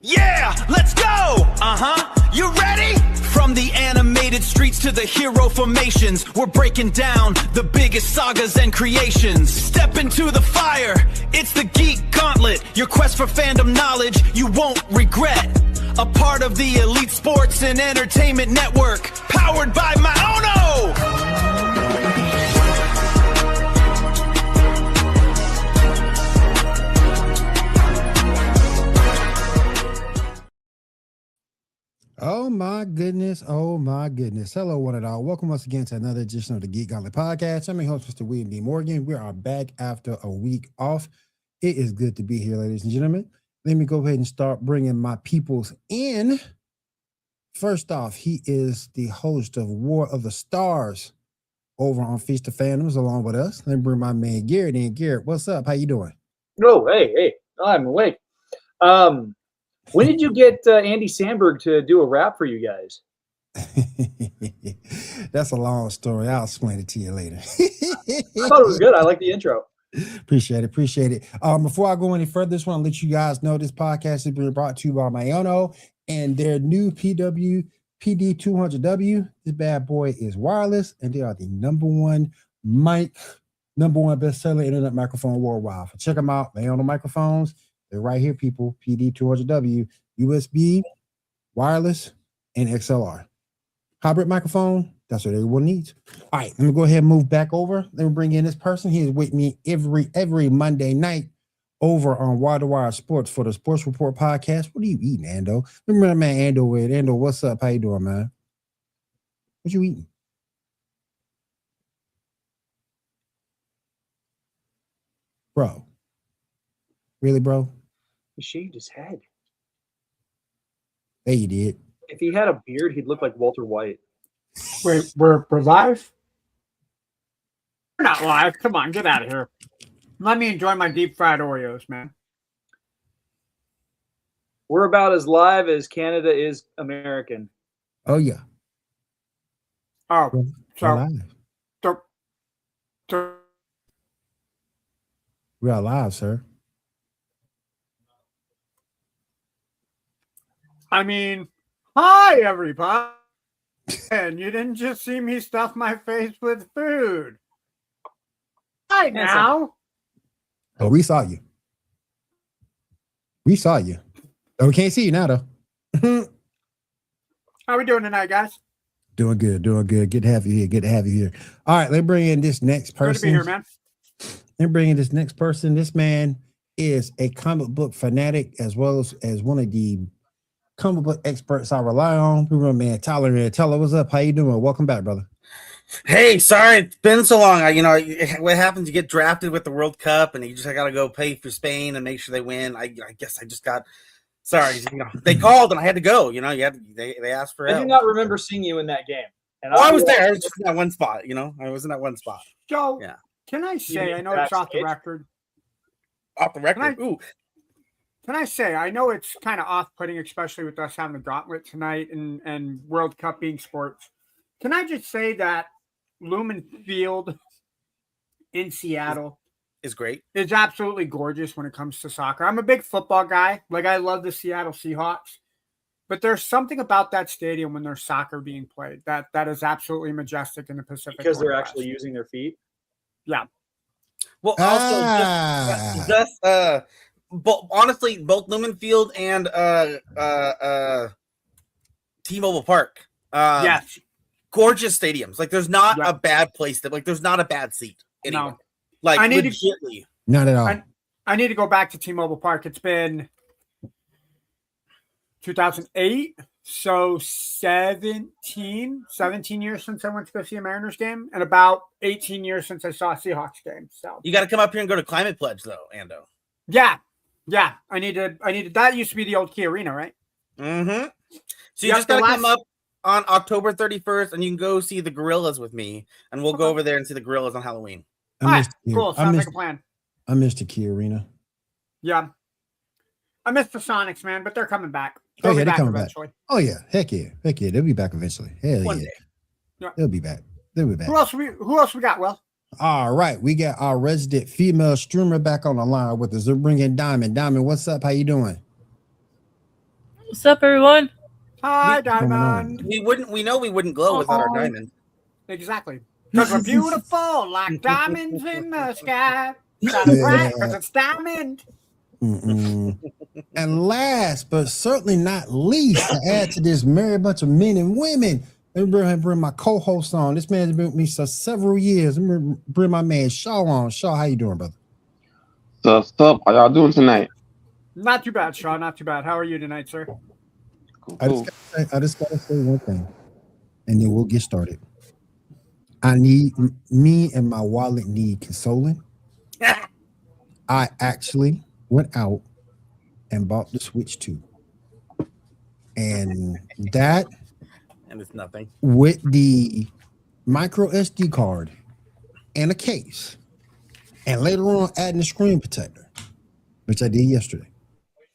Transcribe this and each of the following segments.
Yeah, let's go! You ready? From the animated streets to the hero formations, we're breaking down the biggest sagas and creations. Step into the fire, it's the Geek Gauntlet. Your quest for fandom knowledge you won't regret. A part of the elite sports and entertainment network, powered by Maono! Oh my goodness. Oh my goodness. Hello, one and all. Welcome once again to another edition of the Geek Gauntlet podcast. I'm your host, Mr. William B. Morgan. We are back after a week off. It is good to be here, ladies and gentlemen. Let me go ahead and start bringing my peoples in. First off, he is the host of War of the Stars over on Feast of Fandoms along with us. Let me bring my man Garrett in. Garrett, what's up? How you doing? Oh, hey. I'm awake. When did you get Andy Samberg to do a rap for you guys? That's a long story. I'll explain it to you later. I thought it was good. I like the intro. Appreciate it. Before I go any further, just want to let you guys know this podcast is being brought to you by Maono and their new PD 200W. This bad boy is wireless, and they are the number one bestseller internet microphone worldwide. So check them out. Maono microphones. They're right here, people. PD 200W, USB, wireless, and XLR. Hybrid microphone, that's what everyone needs. All right, let me go ahead and move back over. Let me bring in this person. He is with me every Monday night over on Wire to Wire Sports for the Sports Report podcast. What are you eating, Ando? Remember that man Ando with Ando, what's up? How you doing, man? What you eating? Bro. Really, bro? He shaved his head. Hey, you did. If he had a beard, he'd look like Walter White. Wait, we're live? We're not live. Come on, get out of here. Let me enjoy my deep fried Oreos, man. We're about as live as Canada is American. Oh, yeah. Oh, We are live, sir. I mean, hi, everybody. And you didn't just see me stuff my face with food. Hi, now. Oh, we saw you. Oh, we can't see you now, though. How we doing tonight, guys? Doing good. Good to have you here. All right, let's bring in this next person. Good to be here, man. Let's bring in this next person. This man is a comic book fanatic as well as one of the comic book experts I rely on. We run man Tyler here. Tyler, what's up? How you doing? Welcome back, brother. Hey, sorry it's been so long. What happens? You get drafted with the World Cup, and I got to go pay for Spain and make sure they win. I guess I just got sorry. They called and I had to go. They asked for help. I do not remember seeing you in that game. And I was there. I was just in that one spot. I was in that one spot. Joe, yeah. Can I say? I know it's off the record. Off the record. Can I say, I know it's kind of off-putting, especially with us having the gauntlet tonight and World Cup being sports. Can I just say that Lumen Field in Seattle is great. It's absolutely gorgeous when it comes to soccer. I'm a big football guy. Like, I love the Seattle Seahawks. But there's something about that stadium when there's soccer being played that is absolutely majestic in the Pacific. Because they're actually using their feet? Yeah. Well, also, but honestly, both Lumen Field and T-Mobile Park, yes, gorgeous stadiums. Like, there's not a bad place there's not a bad seat anywhere. No. Like, not at all. I need to go back to T-Mobile Park. It's been 2008, so 17 years since I went to go see a Mariners game, and about 18 years since I saw a Seahawks game. So you got to come up here and go to Climate Pledge, though, Ando. Yeah, I need to. That used to be the old Key Arena, right? Mm-hmm. So you just got to come up on October 31st, and you can go see the Gorillas with me, and we'll go over there and see the Gorillas on Halloween. All right, cool. Sounds like a plan. I missed the Key Arena. Yeah. I missed the Sonics, man, but they're coming back. They're coming eventually. Back. Oh, yeah. Heck yeah. They'll be back eventually. Hell One yeah. day. Yeah. They'll be back. Who else we got, Will? All right, we got our resident female streamer back on the line with us. We're bringing Diamond. Diamond, what's up? How you doing? What's up, everyone? Hi, going on? Diamond. We know we wouldn't glow without our diamond. Exactly. Because we're beautiful like diamonds in the sky. Shine bright because it's diamond. And last but certainly not least, to add to this merry bunch of men and women, let me bring my co-host on. This man's been with me for several years. Let me bring my man Shaw on. Shaw, how you doing, brother? What's up? How y'all doing tonight? Not too bad, Shaw. Not too bad. How are you tonight, sir? I just gotta say one thing, and then we'll get started. Me and my wallet need consoling. I actually went out and bought the Switch 2. And that, And it's nothing. with the micro SD card and a case, and later on adding a screen protector, which I did yesterday,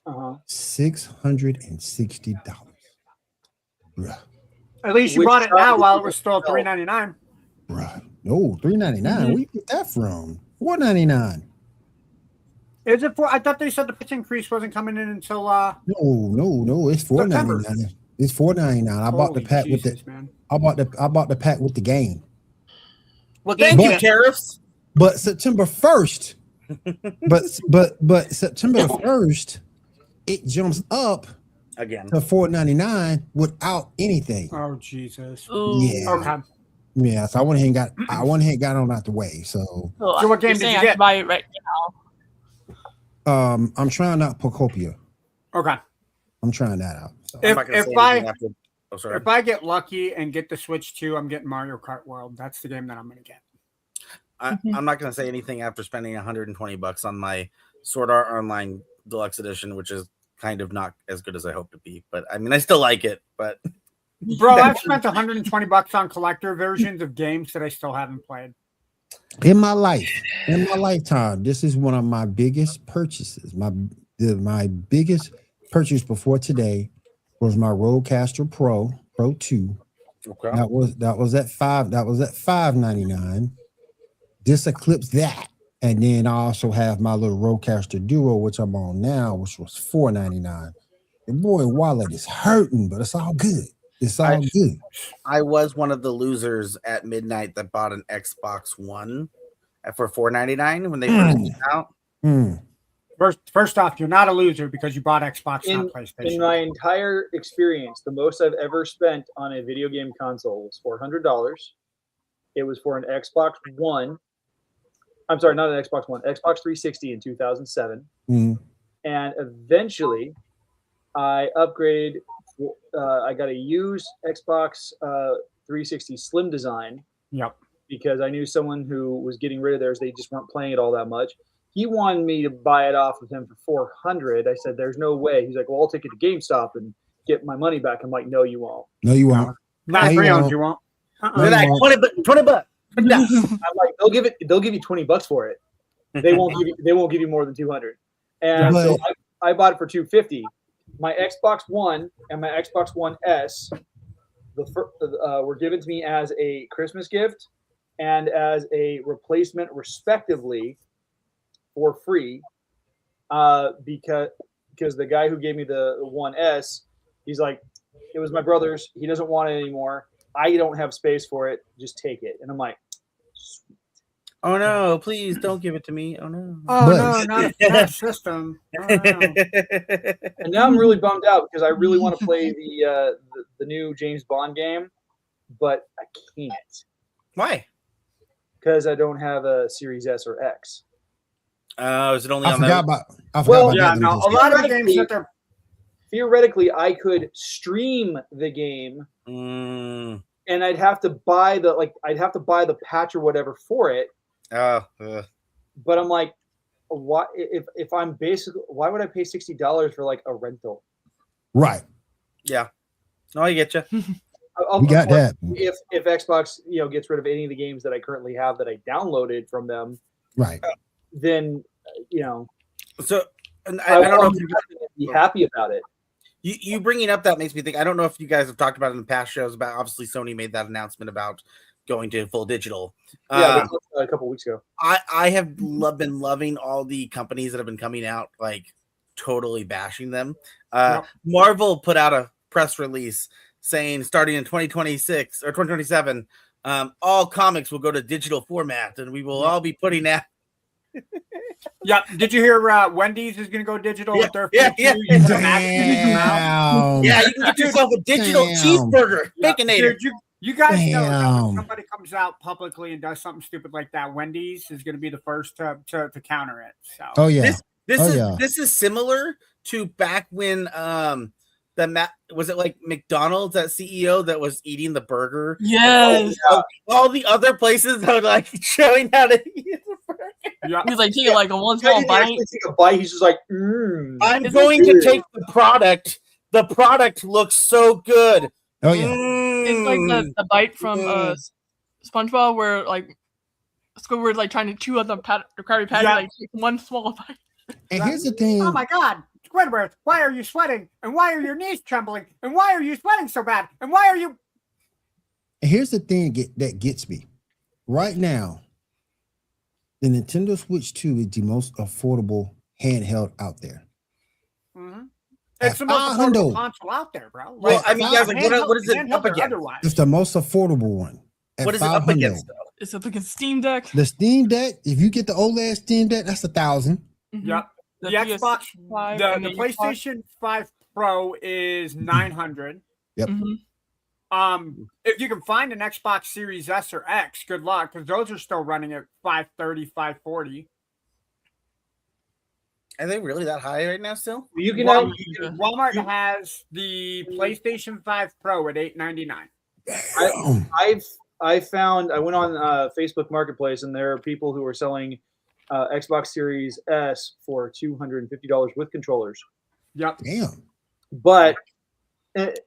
$660. Bruh. At least you Which bought it shop now did while you it was still sell? $3.99. Bruh. No, $3.99. Where you get that from? $4.99. Is it for? I thought they said the price increase wasn't coming in until No. It's $4.99. It's $4.99. I bought the pack with the. man. I bought the pack with the game. Well, thank you, tariffs. But September 1st, but September 1st, it jumps up Again. to $4.99 without anything. Oh Jesus. Ooh. Yeah. Okay. Yeah, so I went ahead and got on out the way. So So what game You're did saying you I get? can buy it right now. I'm trying out Procopia. Okay. I'm trying that out. So. I'm not gonna If say I- anything after. Oh, sorry. If I get lucky and get the Switch 2, I'm getting Mario Kart World. That's the game that I'm going to get. I'm not going to say anything after spending $120 on my Sword Art Online Deluxe Edition, which is kind of not as good as I hope to be. But I mean, I still like it. But Bro, I've spent $120 on collector versions of games that I still haven't played. In my lifetime, this is one of my biggest purchases. My biggest purchase before today was my Rodecaster Pro 2. okay. That was at $5.99. This eclipsed that. And then I also have my little Rodecaster Duo, which I'm on now, which was $4.99. And boy, wallet is hurting, but it's all good. It's all good. I was one of the losers at midnight that bought an Xbox One for $4.99 when they first came out. First off, you're not a loser because you bought Xbox, not PlayStation. In my entire experience, the most I've ever spent on a video game console was $400. It was for an Xbox One. I'm sorry, not an Xbox One, Xbox 360 in 2007. And eventually, I upgraded. I got a used Xbox 360 Slim Design. Yep. Because I knew someone who was getting rid of theirs. They just weren't playing it all that much. He wanted me to buy it off of him for $400. I said, "There's no way." He's like, "Well, I'll take it to GameStop and get my money back." I'm like, "No, you won't." No, you won't. Not you pre-owned, won't. you won't. They're like $20 bucks. I'm like, they'll give you $20 for it. They won't give you more than $200. And so I bought it for $250. My Xbox One and my Xbox One S were given to me as a Christmas gift and as a replacement, respectively, for free. Because the guy who gave me the One S, he's like, it was my brother's. He doesn't want it anymore. I don't have space for it. Just take it. And I'm like, Oh no! Please don't give it to me. Oh no! Oh no, not a system. Oh, no. and now I'm really bummed out because I really want to play the new James Bond game, but I can't Why? because I don't have a Series S or X. Is it only I on forgot that? about Yeah, that. no, a lot of the games that they're Theoretically, I could stream the game, and I'd have to buy the patch or whatever for it. But I'm like, why? If I'm basically, why would I pay $60 for like a rental? Right. Yeah. No, I get you. We got that. If Xbox gets rid of any of the games that I currently have that I downloaded from them, Right. Then So and I I don't know want if you to be happy about it. You bringing up that makes me think. I don't know if you guys have talked about it in the past shows about. Obviously, Sony made that announcement about going to full digital. Yeah, a couple weeks ago. I have been loving all the companies that have been coming out like totally bashing them. Yep. Marvel put out a press release saying starting in 2026 or 2027, all comics will go to digital format, and we will all be putting out. Yeah. Did you hear Wendy's is going to go digital with their food yeah. too? You can actually come out. Damn. Yeah, you can get yourself a digital cheeseburger, Baconator. Dude, you guys know that when Damn. somebody comes out publicly and does something stupid like that, Wendy's is going to be the first to counter it. So. Oh yeah. This is similar to back when was it like McDonald's, that CEO that was eating the burger? Yes. All the other places that were like showing how to eat the burger. Yeah. He's like taking like a one He small bite. actually take a bite. He's just like, I'm going to take the product. The product looks so good. Oh yeah. It's like the bite from SpongeBob where like Squidward's like trying to chew on the Krabby Patty, like take one small bite. And here's the thing. Oh my God, Squidward, why are you sweating? And why are your knees trembling? And why are you sweating so bad? And why are you? And here's the thing that gets me. Right now, the Nintendo Switch 2 is the most affordable handheld out there. Mm-hmm. It's the At most $500. affordable console out there, bro. Well, I mean, guys, like, what is it up against? Otherwise. It's the most affordable one. At What is it up $500. against, though? It's up against Steam Deck. The Steam Deck, if you get the OLED Steam Deck, that's $1,000. Mhm. Yep. The PS5 Xbox, and the Xbox. PlayStation 5 Pro is $900. Yep. Mhm. If you can find an Xbox Series S or X, good luck, because those are still running at $530, $540. Are they really that high right now still? you can. Walmart has the PlayStation 5 Pro at $899. I found. I went on Facebook Marketplace, and there are people who are selling Xbox Series S for $250 with controllers. Yep. Damn. But it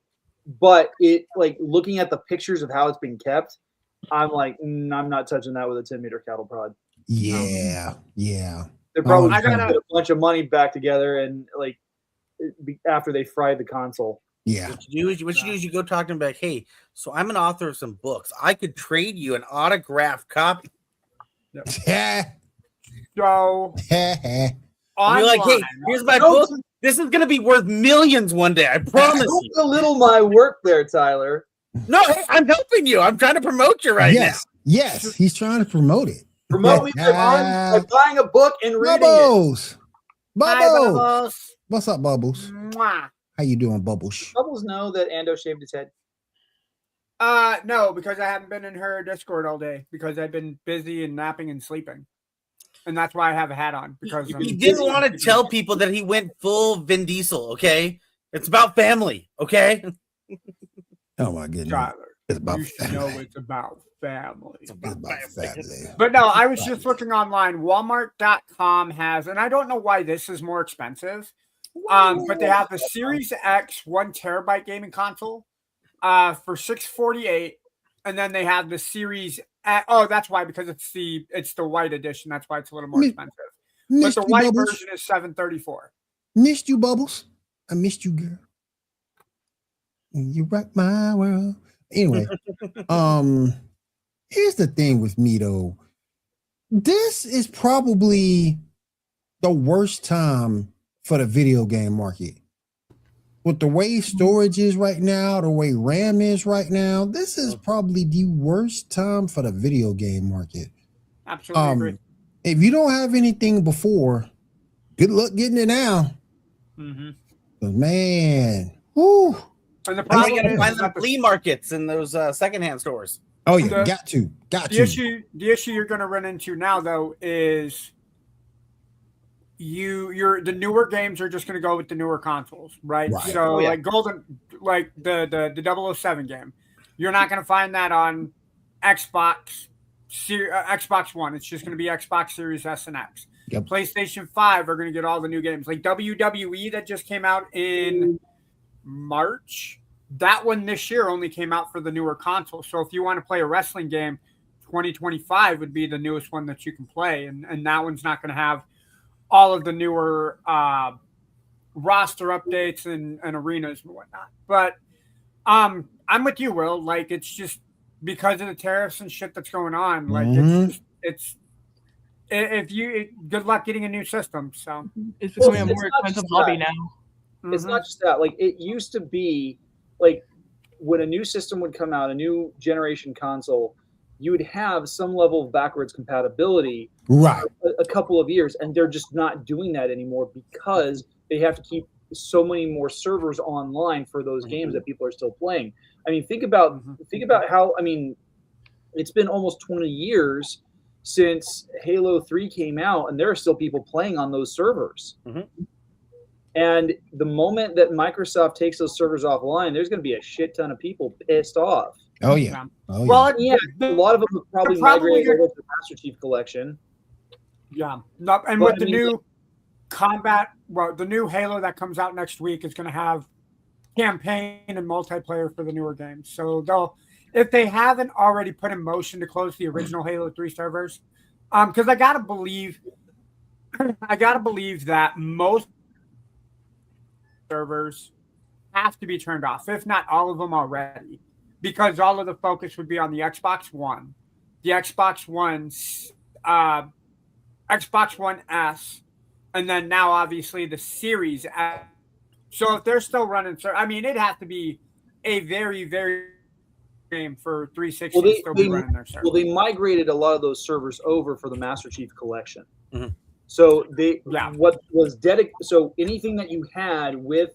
like looking at the pictures of how it's being kept, I'm like, I'm not touching that with a 10-meter cattle prod. Yeah. Yeah. They're probably I trying to gotta- get a bunch of money back together, and like after they fried the console. Yeah. What you do is you go talk to them like, hey, so I'm an author of some books. I could trade you an autographed copy. Yeah. So And online, you're like, hey, here's my book. This is gonna be worth millions one day. I promise Don't you. belittle my work there, Tyler. No, hey, I'm helping you. I'm trying to promote you right Yes. Yes. He's trying to promote it. Promote me by buying a book and reading it. Bubbles. Hi, Bubbles. Bubbles. What's up, Bubbles? Mwah. How you doing, Bubbles? Bubbles know that Ando shaved his head. No, because I haven't been in her Discord all day because I've been busy and napping and sleeping. And that's why I have a hat on. Because now. He didn't want to tell people that he went full Vin Diesel, okay? It's about family, okay? Oh my goodness. Tyler, It's about you should know family. it's about family. It's about family. But no, I was just looking online. Walmart.com has, and I don't know why this is more expensive, but they have the Series X 1 terabyte gaming console for $648, and then they have the Series. Oh, that's why, because it's the white edition. That's why it's a little more expensive. But Missed the you, white Bubbles. version is $734. Missed you, Bubbles. I missed you, girl. You rock my world. Anyway, here's the thing with me though. This is probably the worst time for the video game market. With the way storage is right now, the way RAM is right now, this is probably the worst time for the video game market. Absolutely agree. If you don't have anything before, good luck getting it now. Mm-hmm. But man, whoo. And the You problem gotta is find them that flea markets and those secondhand stores. Oh yeah, The- got to. the issue you're going to run into now though is the newer games are just going to go with the newer consoles, right? Right. So Oh, yeah. like like the 007 game, you're not going to find that on Xbox One. It's just going to be Xbox Series S and X. Yep. PlayStation 5 are going to get all the new games, like WWE that just came out in March. That one this year only came out for the newer console. So if you want to play a wrestling game, 2025 would be the newest one that you can play, and that one's not going to have all of the newer roster updates and arenas and whatnot. But I'm with you, Will. Like, it's just because of the tariffs and shit that's going on. Like, Mhm. it's if you good luck getting a new system. So It's becoming Well, a it's more not expensive just hobby that. now. It's not just that. Like it used to be, like when a new system would come out, a new generation console, you would have some level of backwards compatibility Right. for a couple of years, and they're just not doing that anymore because they have to keep so many more servers online for those games that people are still playing. I mean, think about how, I mean, it's been almost 20 years since Halo 3 came out, and there are still people playing on those servers. And the moment that Microsoft takes those servers offline, there's going to be a shit ton of people pissed off. Oh yeah. Oh, yeah. Well, Yeah, a lot of them have probably migrated over to the Master Chief Collection. Yeah, no, and But with the new combat, well, the new Halo that comes out next week is going to have campaign and multiplayer for the newer games. So they'll, if they haven't already put in motion to close the original Halo 3 servers, because I gotta believe that most servers have to be turned off, if not all of them already, because all of the focus would be on the Xbox One, the Xbox One S, and then now obviously the Series S. So if they're still running, I mean, it'd have to be a very, very game for 360 to still be running their servers. Well, they migrated a lot of those servers over for the Master Chief Collection. So what was dedicated. So anything that you had with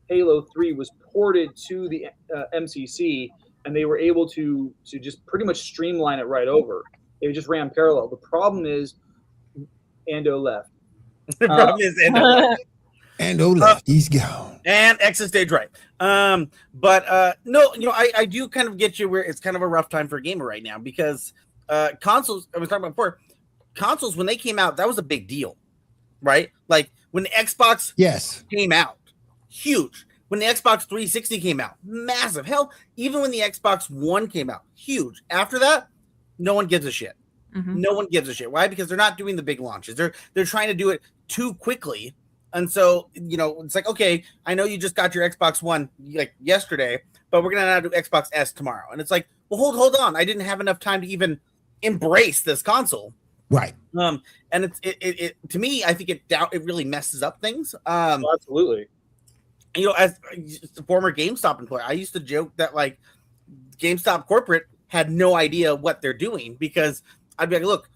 Halo 3 was ported to the MCC, and they were able to just pretty much streamline it right over. They just ran parallel. The problem is, Ando left. The problem is Ando left. Ando left. He's gone. And exit stage right. But no, you know, I do kind of get you where it's kind of a rough time for a gamer right now because consoles. I was talking about before. Consoles, when they came out, that was a big deal, right? Like when the Xbox came out, huge. When the Xbox 360 came out, massive. Hell, even when the Xbox One came out, huge. After that, no one gives a shit. No one gives a shit. Why? Because they're not doing the big launches. They're trying to do it too quickly. And so, you know, it's like, okay, I know you just got your Xbox One like yesterday, but we're going to now do Xbox S tomorrow. And it's like, well, hold on. I didn't have enough time to even embrace this console. Right. And it to me, I think it really messes up things. Absolutely. You know, as a former GameStop employee, I used to joke that like GameStop corporate had no idea what they're doing because I'd be like, look,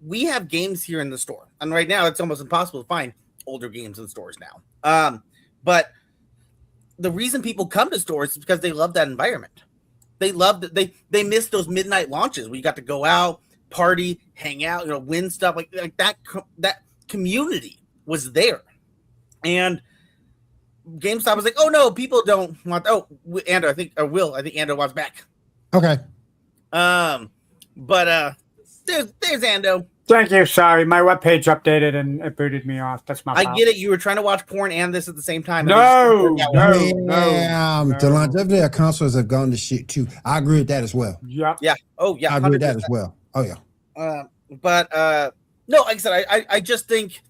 we have games here in the store. And right now it's almost impossible to find older games in stores now. But the reason people come to stores is because they love that environment. They love that they miss those midnight launches where you got to go out, party, hang out, you know, win stuff like that. That community was there, and GameStop was like, "Oh no, people don't want." Oh, Ando, I think Ando wants back. Okay. But there's Ando. Thank you. Sorry, my webpage updated and it booted me off. That's my fault. I get it. You were trying to watch porn and this at the same time. No. The longevity of consoles have gone to shit too. I agree with that as well. Yep. Yeah. Oh yeah. I agree with that as well. Oh yeah. But no, like I said, I just think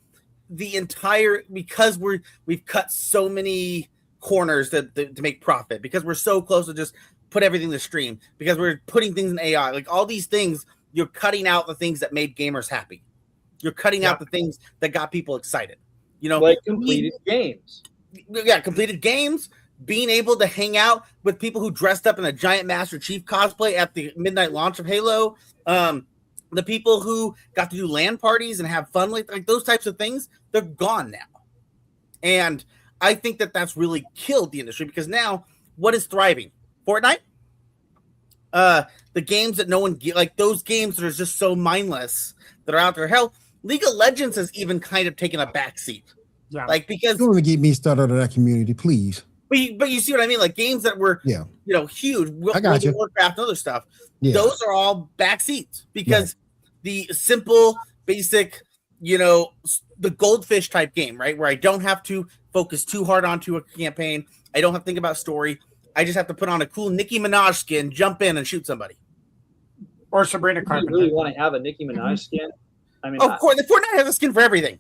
the entire because we've cut so many corners to make profit because we're so close to just put everything to stream because we're putting things in AI, like all these things. You're cutting out the things that made gamers happy. You're cutting out the things that got people excited. You know, like completed games. Yeah, completed games. Being able to hang out with people who dressed up in a giant Master Chief cosplay at the midnight launch of Halo. The people who got to do LAN parties and have fun, like those types of things, they're gone now. And I think that that's really killed the industry because now what is thriving? Fortnite? The games that no one like those games that are just so mindless that are out there. Hell, League of Legends has even kind of taken a backseat. Yeah, like because don't want to get me started on that community, please. But you see what I mean? Like games that were you know huge. I got you. Warcraft and other stuff. Yeah. Those are all backseats because the simple, basic, you know, the goldfish type game, right? Where I don't have to focus too hard onto a campaign. I don't have to think about story. I just have to put on a cool Nicki Minaj skin, jump in, and shoot somebody. Or Sabrina Carpenter. You really want to have a Nicki Minaj skin? I mean, of course, the Fortnite has a skin for everything.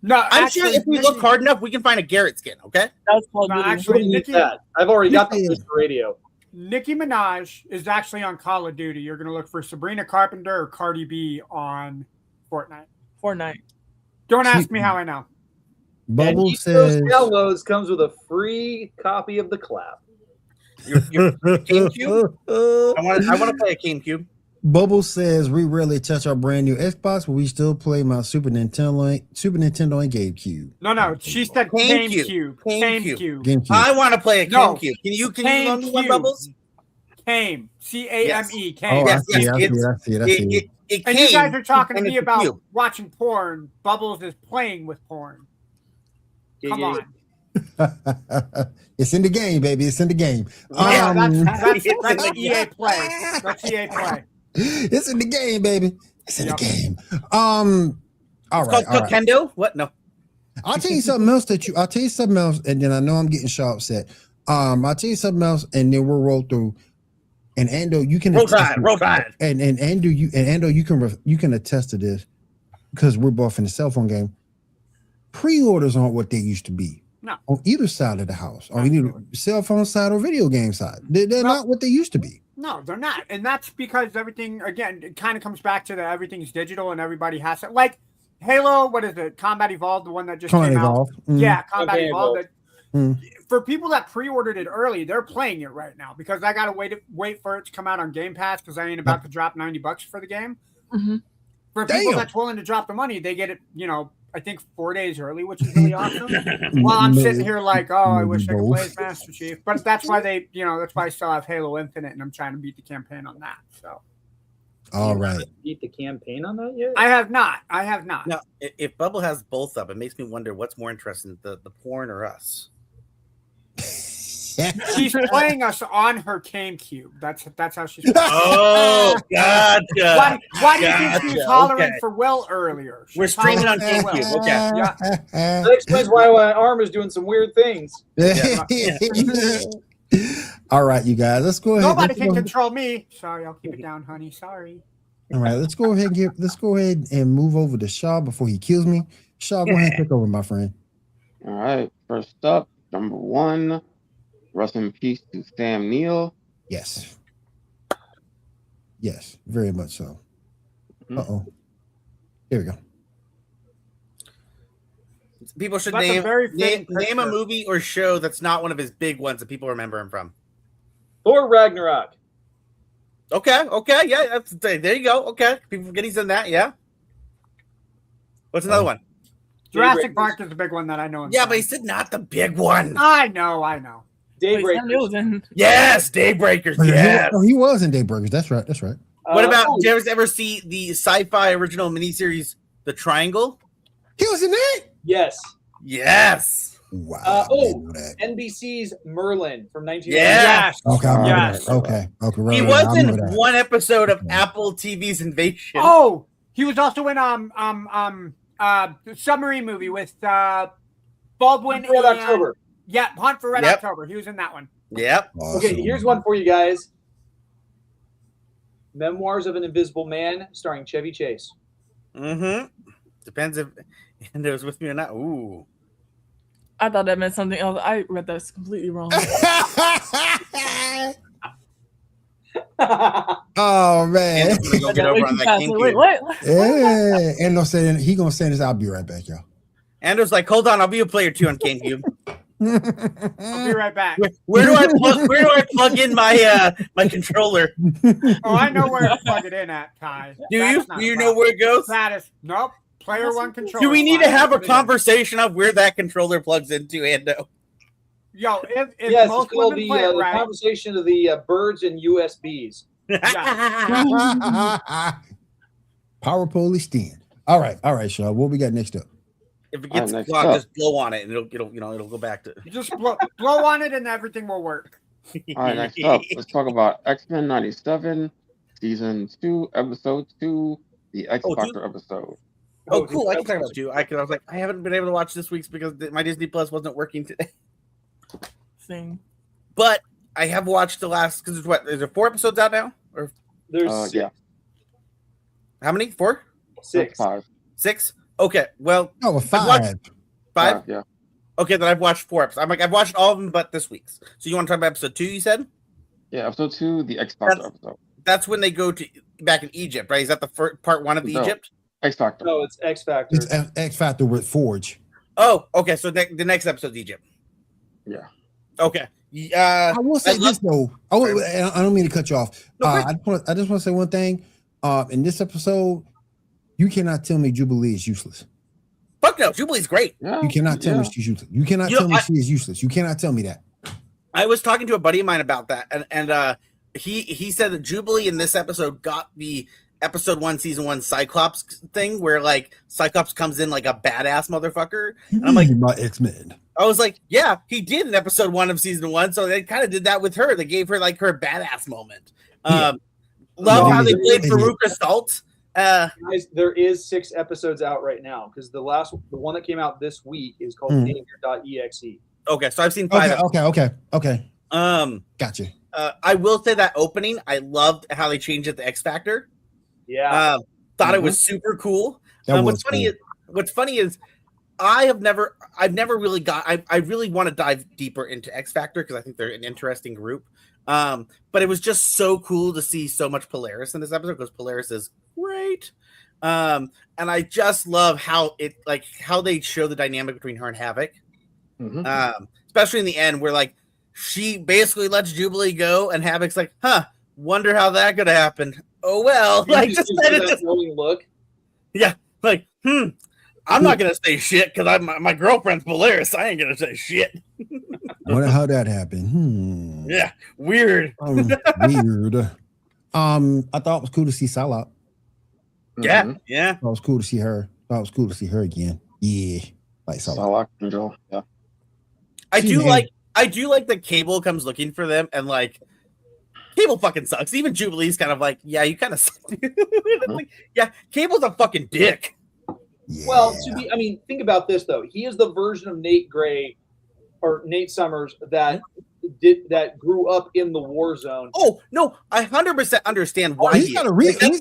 No, I'm sure if we look hard enough, we can find a Garrett skin. Okay, that's called I've already got the radio. Nicki Minaj is actually on Call of Duty. You're going to look for Sabrina Carpenter or Cardi B on Fortnite. Don't ask me how I know. Bubble and says downloads comes with a free copy of the clap. Your GameCube? I want to play a GameCube. Bubble says we rarely touch our brand new Xbox, but we still play my Super Nintendo and GameCube. No. She said GameCube. GameCube. I want to play a GameCube. Can you loan me one, Bubbles? Came. CAME. Came. Oh, Yes, I see it. And you guys are talking to me about watching porn. Bubbles is playing with porn. Come on. It's in the game, baby. It's in the game. Yeah, that's EA Play. That's EA Play. It's in the game, baby. It's in the game. All right. Nintendo? What? No. I'll tell you something else and then I know I'm getting Shaw upset. I'll tell you something else, and then we'll roll through. And Ando, you can roll tide. And Ando, you can attest to this because we're both in the cell phone game. Pre-orders aren't what they used to be. No. On either side of the house, on either cell phone side or video game side, they're not what they used to be. No, they're not, and that's because everything again it kind of comes back to that everything's digital and everybody has to like Halo. What is it? Combat Evolved, the one that just came out. Yeah, Combat Evolved. For people that pre-ordered it early, they're playing it right now because I gotta wait for it to come out on Game Pass because I ain't about to drop $90 for the game. Mm-hmm. For people that's willing to drop the money, they get it. I think 4 days early, which is really awesome. While I'm sitting here like, I wish I could play as Master Chief, but that's why that's why I still have Halo Infinite, and I'm trying to beat the campaign on that. So, all right, beat the campaign on that yet? I have not. Now, if Bubble has both up, it makes me wonder what's more interesting, the porn or us. She's playing us on her GameCube. That's how she's. Oh, gotcha. Why do you think she was hollering for Will earlier? We're streaming on GameCube. Okay. Yeah. That explains why my arm is doing some weird things. All right, you guys. Let's go ahead. Nobody can control me. Sorry, I'll keep it down, honey. Sorry. All right, let's go ahead and move over to Shaw before he kills me. Shaw, go ahead and take over, my friend. All right. First up, number 1. Rest in peace to Sam Neill. Yes, very much so. There we go. People should name a movie or show that's not one of his big ones that people remember him from. Thor Ragnarok. Okay, yeah, there you go. Okay, people forget he's in that. Yeah. What's another one? Jurassic Park is the big one that I know. Yeah, but he said not the big one. I know. Daybreakers. Yes, Daybreakers. Yeah. He was in Daybreakers. That's right. What about? Did you ever see the sci-fi original miniseries, The Triangle? He was in that. Yes. Wow. NBC's Merlin from 1990. Yes. Okay. Right, he was in one episode of Apple TV's Invasion. Oh, he was also in the submarine movie with Baldwin Red October. Yeah, Hunt for Red October. He was in that one. Yep. Awesome. Okay, here's one for you guys. Memoirs of an Invisible Man, starring Chevy Chase. Mm-hmm. Depends if Endo was with me or not. Ooh. I thought that meant something else. I read that completely wrong. Oh man! Go get over on that Wait, what? Yeah, Endo said he gonna say this. I'll be right back, y'all. Endo's like, hold on, I'll be a player 2 on GameCube. I'll be right back. Where do I plug in my my controller? Oh, I know where to plug it in at, Ty. Do you know where it goes? That is nope. Player 1 controller. Do we need to have a conversation of where that controller plugs into, Ando? Yo, if yes, most it's called women play it right, the conversation of the birds and USBs. Power Police 10. All right, Shaw. What we got next up? If it gets clogged, just blow on it and it'll go back to. You just blow on it and everything will work. All right, next up, let's talk about X-Men 97, Season 2, Episode 2, the X-Factor episode. Oh, cool. I can talk about 2. I was like, I haven't been able to watch this week's because my Disney Plus wasn't working today. Same. But I have watched the last, because is there 4 episodes out now? Or There's 6. How many? 4? 6. 5. 6? Okay, well. Oh, 5. 5? Yeah. Okay, then I've watched 4 episodes. I've watched all of them but this week's. So you want to talk about episode 2, you said? Yeah, episode 2, the X-Factor episode. That's when they go to back in Egypt, right? Is that the first part 1 of Egypt? X Factor. No, it's X Factor. It's X Factor with Forge. Oh, okay. So the next episode's Egypt. Yeah. Okay. I will say this though. I don't mean to cut you off. No, I just want to say one thing. In this episode, you cannot tell me Jubilee is useless. Fuck no, Jubilee's great. Yeah. You cannot tell me she's useless. You cannot tell me she is useless. You cannot tell me that. I was talking to a buddy of mine about that, and he said that Jubilee in this episode got the episode 1, season 1 Cyclops thing, where like Cyclops comes in like a badass motherfucker. And I'm like, my X-Men. I was like, yeah, he did in episode 1 of season 1, so they kind of did that with her. They gave her like her badass moment. Love how they played Veruca Salt. Guys, there is 6 episodes out right now because the one that came out this week is called Danger.exe. Okay, so I've seen 5. Okay. Gotcha. I will say that opening, I loved how they changed it to X Factor. Yeah. Thought it was super cool. What's funny is I've never really I really want to dive deeper into X Factor because I think they're an interesting group. But it was just so cool to see so much Polaris in this episode because Polaris is great. And I just love how they show the dynamic between her and Havoc. Especially in the end where like she basically lets Jubilee go and Havoc's like, wonder how that could have happened. Oh well, like just look. Yeah, like, I'm not gonna say shit because my girlfriend's Polaris. I ain't gonna say shit. Wonder how that happened. Yeah, weird. Weird. I thought it was cool to see Salat. Yeah. Thought it was cool to see her. Thought it was cool to see her again. Yeah, like Salat. Angel. Yeah. I do like that Cable comes looking for them and like Cable fucking sucks. Even Jubilee's kind of like, yeah, you kind of suck. Like, yeah, Cable's a fucking dick. Yeah. Well, think about this though. He is the version of Nate Gray or Nate Summers that grew up in the war zone. Oh no, I 100% understand why he's got a reason.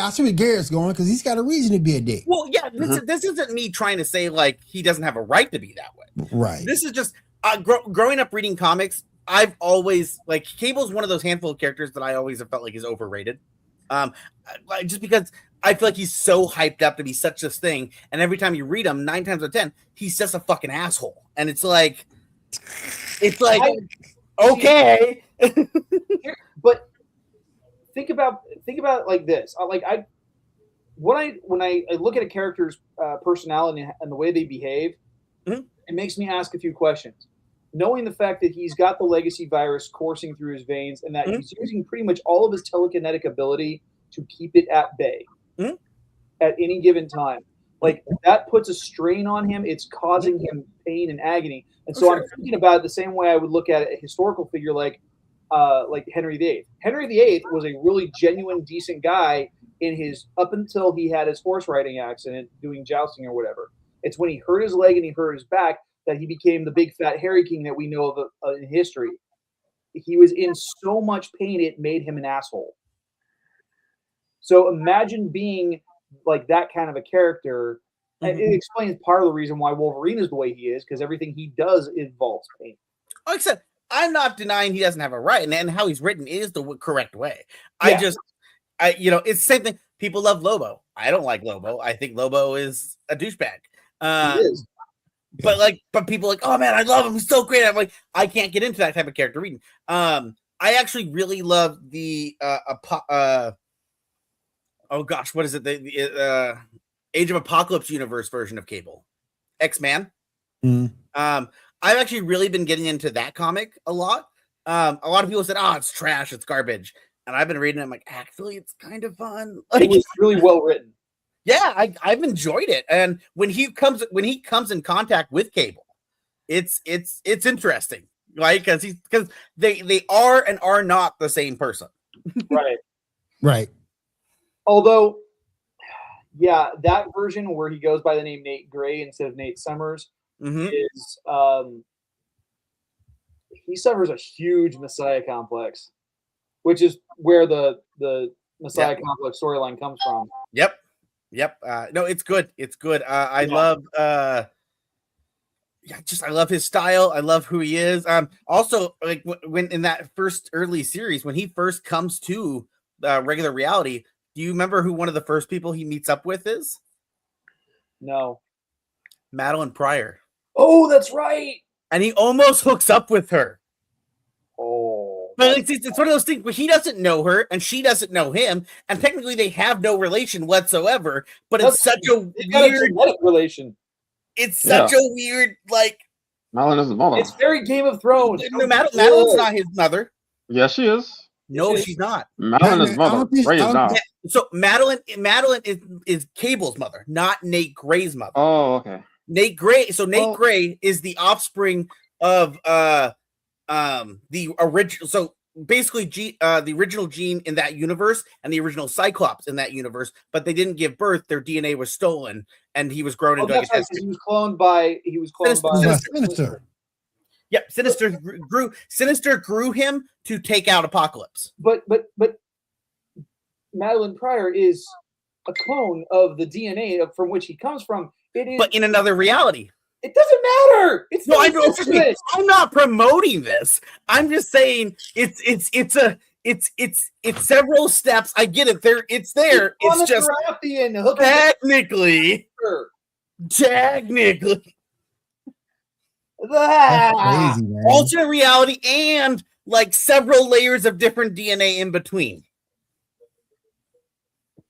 I see where Garrett's going because he's got a reason to be a dick. Well, yeah, this isn't me trying to say like he doesn't have a right to be that way. Right. This is just growing up reading comics. I've always like Cable's one of those handful of characters that I always have felt like is overrated. Just because I feel like he's so hyped up to be such this thing, and every time you read him, 9 times out of 10, he's just a fucking asshole. And it's like okay. But think about it like this. When I look at a character's personality and the way they behave, it makes me ask a few questions. Knowing the fact that he's got the legacy virus coursing through his veins and that he's using pretty much all of his telekinetic ability to keep it at bay at any given time. Like that puts a strain on him. It's causing him pain and agony. And so I'm thinking about it the same way I would look at a historical figure like Henry VIII. Henry VIII was a really genuine, decent guy up until he had his horse riding accident doing jousting or whatever. It's when he hurt his leg and he hurt his back that he became the big fat hairy king that we know of in history. He was in so much pain, it made him an asshole. So imagine being like that kind of a character. And it explains part of the reason why Wolverine is the way he is, because everything he does involves pain. Like I said, I'm not denying he doesn't have a right, and how he's written is the correct way. Yeah. It's the same thing. People love Lobo. I don't like Lobo. I think Lobo is a douchebag. He is. But people are like, oh man, I love him. He's so great. I'm like, I can't get into that type of character reading. I actually really love the oh gosh, what is it? The Age of Apocalypse universe version of Cable, X-Man. I've actually really been getting into that comic a lot. A lot of people said, "Oh, it's trash, it's garbage," and I've been reading it. I'm like, actually, it's kind of fun. Like, it was really well written. Yeah, I've enjoyed it, and when he comes in contact with Cable, it's interesting, right? Because they are and are not the same person, right. Although, yeah, that version where he goes by the name Nate Gray instead of Nate Summers is he suffers a huge Messiah complex, which is where the Messiah complex storyline comes from. Yep. No, it's good. It's good. I love I love his style. I love who he is. Also, like when in that first early series, when he first comes to regular reality, Do you remember who one of the first people he meets up with is? No. Madeline Pryor. Oh, that's right. And he almost hooks up with her. Oh. But it's one of those things where he doesn't know her and she doesn't know him, and technically they have no relation whatsoever. But it's such a weird relation. It's such a weird, like, Madeline is his mother. It's very Game of Thrones. No, Madeline's not his mother. Yes, she is. No, she's not. Madeline is mother. Gray is not. So Madeline is Cable's mother, not Nate Gray's mother. Oh, okay. Nate Gray. So Nate Gray is the offspring of the original. So basically, the original Gene in that universe and the original Cyclops in that universe, but they didn't give birth. Their DNA was stolen, and he was grown into. That's right, he was cloned by. Sinister. Yep, Sinister grew him to take out Apocalypse. But Madeline Pryor is a clone of the DNA from which he comes from. It is, but in another reality. It doesn't matter. It's no, I'm not promoting this. I'm just saying it's several steps. I get it. It's there. It's just technically. Crazy, man. Alternate reality and like several layers of different DNA in between.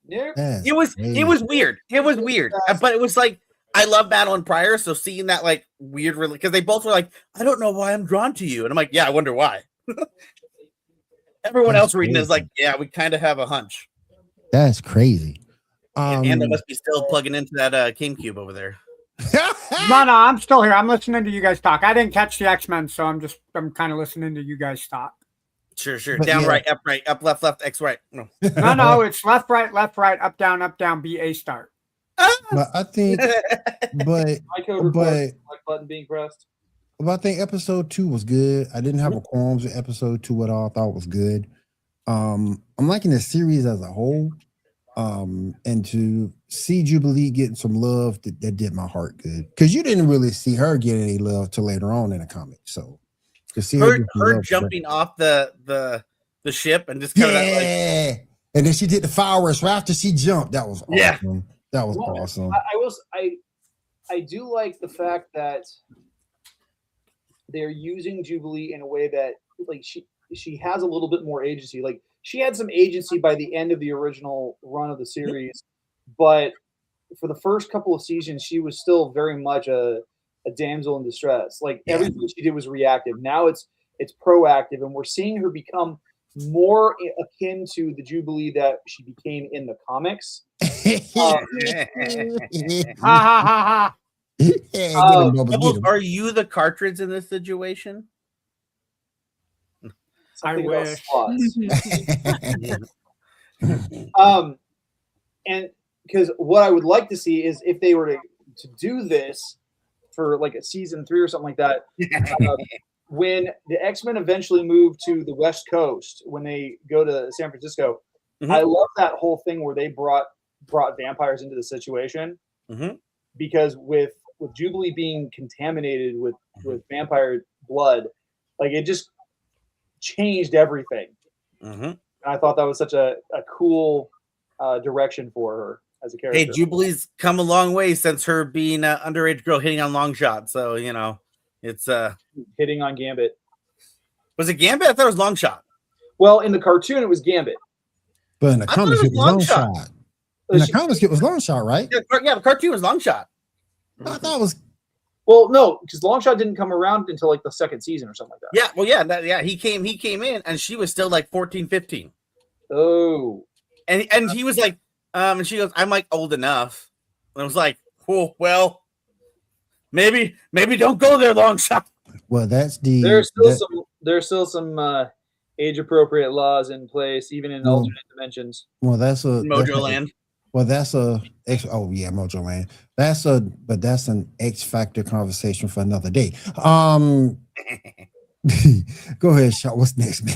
Yeah. It was weird. It was weird. But it was like, I love Madeline Pryor, so seeing that like weird, because they both were like, I don't know why I'm drawn to you, and I'm like, yeah, I wonder why. Everyone else reading is like, yeah, we kind of have a hunch. That's crazy. And they must be still plugging into that GameCube over there. No, I'm still here. I'm listening to you guys talk. I didn't catch the X-Men, so I'm kind of listening to you guys talk. Sure. Down, right, up, left, X, right. No, it's left, right, up, down, B, A, start. But I think, but button being pressed. But I think episode 2 was good. I didn't have a qualms with episode 2 at all. I thought it was good. I'm liking the series as a whole. And to see Jubilee getting some love, that did my heart good. Because you didn't really see her get any love till later on in the comic. So to see her jumping off the ship and just kind of like, and then she did the fireworks right after she jumped. That was awesome. Yeah. That was awesome. I do like the fact that they're using Jubilee in a way that like she has a little bit more agency. Like she had some agency by the end of the original run of the series, but for the first couple of seasons, she was still very much a damsel in distress. Like everything she did was reactive. Now it's proactive, and we're seeing her become more akin to the Jubilee that she became in the comics. Are you the cartridge in this situation? I wish. And because what I would like to see is if they were to do this for like a season 3 or something like that, when the X-Men eventually move to the West Coast, when they go to San Francisco, I love that whole thing where they brought vampires into the situation, because with Jubilee being contaminated with vampire blood, like it just changed everything. I thought that was such a cool direction for her as a character. Hey, Jubilee's come a long way since her being an underage girl hitting on long shot. So it's hitting on Gambit. Was it Gambit? I thought it was long shot. Well, in the cartoon, it was Gambit. But in the comics, it was long shot. In the comics, it was long shot, right? Yeah, the cartoon was long shot. I thought it was. Well, no, because Longshot didn't come around until like the second season or something like that. Yeah, well, he came in, and she was still like 14, 15. Oh. And he was like, and she goes, I'm like old enough. And I was like, oh, well, maybe don't go there, Longshot. Well, there's still some age appropriate laws in place, even in alternate dimensions. Well, that's Mojo Land. Mojo Land. That's an X Factor conversation for another day. Go ahead, Shaw. What's next, man?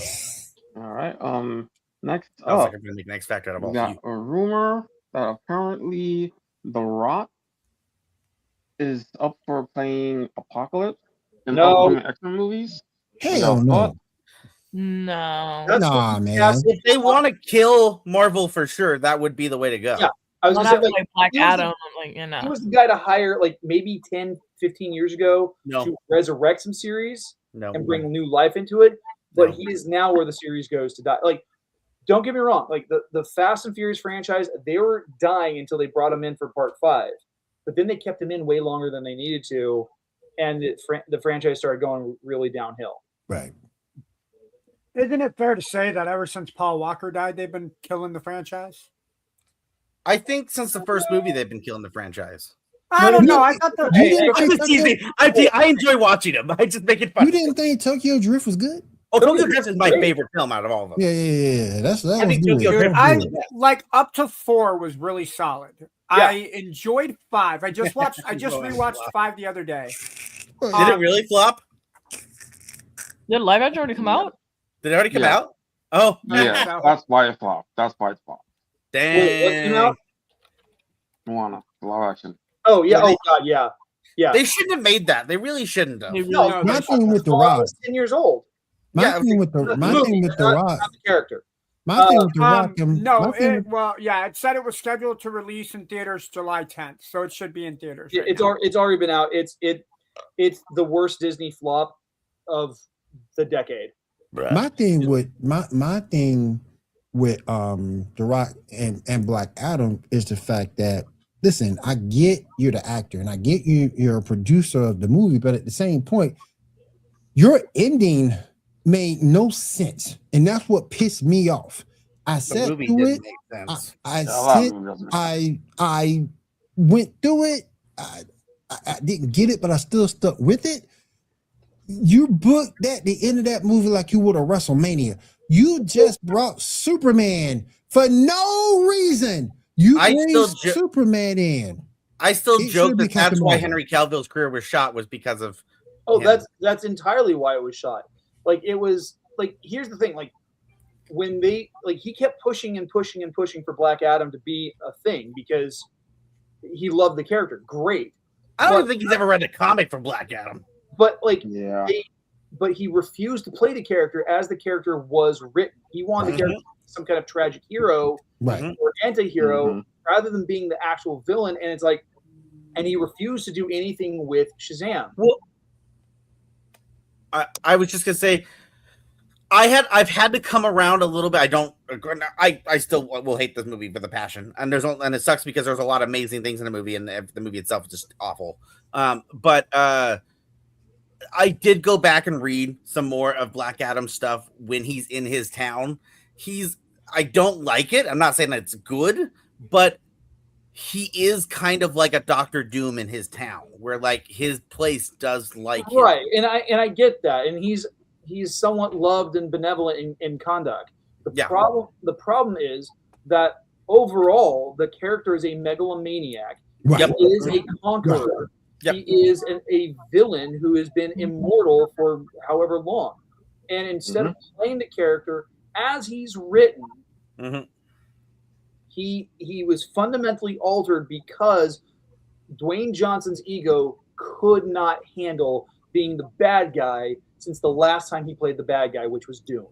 All right. Next I was like, I'm gonna make an X Factor out of all got a rumor that apparently The Rock is up for playing Apocalypse in upcoming X-Men movies. Hell no. No. That's Nah, what- man. If they want to kill Marvel for sure, that would be the way to go. Yeah. I was Not gonna after, say, like, Black he was the- Adam. I'm like, you know. he was the guy to hire, like, maybe 10, 15 years ago No. to resurrect some series No. and bring new life into it. But No. he is now where the series goes to die. Like, don't get me wrong. Like, the Fast and Furious franchise, they were dying until they brought him in for part 5. But then they kept him in way longer than they needed to. And the franchise started going really downhill. Right. Isn't it fair to say that ever since Paul Walker died, they've been killing the franchise? I think since the first movie, they've been killing the franchise. I don't know. I thought the You didn't I'm think just teasing. I enjoy watching them. I just make it fun. You didn't think Tokyo Drift was good? Oh, Tokyo Drift is my favorite film out of all of them. Yeah. That I was think good. Tokyo Drift- That I was good. like up to 4 was really solid. I enjoyed 5. I just rewatched 5 the other day. Did it really flop? Did live action already come out? Did it already come Yeah. out? Oh, Yeah, so. that's why it flopped. That's why it flopped. Wait, what came dang. out? Moana, live action. Oh, yeah. Yeah, they- Oh, God, yeah. Yeah. They shouldn't have made that. They really shouldn't have. They really No, My but thing with the Paul Rock. was 10 years old. My Yeah, thing with the The my movie, thing with the not- Rock. not the character. My thing with the Rock. No, my thing with- it said it was scheduled to release in theaters July 10th, so it should be in theaters. Yeah, right it's now. it's already been out. It's the worst Disney flop of the decade. my thing with my thing with the Rock and Black Adam is the fact that, listen, I get you're the actor and I get you're a producer of the movie, but at the same point, your ending made no sense, and that's what pissed me off. I The said movie through didn't it. make sense. I A lot of said movies doesn't make sense. I went through it. I didn't get it, but I still stuck with it. You booked that the end of that movie like you would a WrestleMania. You just brought Superman for no reason. You I bring still Superman in. I still It joke should be that that's Captain why Marvel. Henry Cavill's career was shot was because of Oh, Yeah. that's entirely why it was shot. Like, it was like, here's the thing, like, when they, like, he kept pushing and pushing and pushing for Black Adam to be a thing because he loved the character. Great. I don't But- even think he's ever read a comic from Black Adam. But like Yeah. but he refused to play the character as the character was written. He wanted the character to be some kind of tragic hero Right. or anti-hero Mhm. rather than being the actual villain. And it's like, and he refused to do anything with Shazam. I was just gonna say I've had to come around a little bit. I still will hate this movie with a passion, and it sucks because there's a lot of amazing things in the movie, and the movie itself is just awful. But I did go back and read some more of Black Adam stuff when he's in his town. I don't like it. I'm not saying that it's good, but he is kind of like a Doctor Doom in his town, where like his place does like him. Right. And I get that. And he's somewhat loved and benevolent in conduct. The problem is that overall the character is a megalomaniac. Right. He is a conqueror. Yep. He is a villain who has been immortal for however long. And instead of playing the character as he's written, Mhm. he was fundamentally altered because Dwayne Johnson's ego could not handle being the bad guy since the last time he played the bad guy, which was Doom.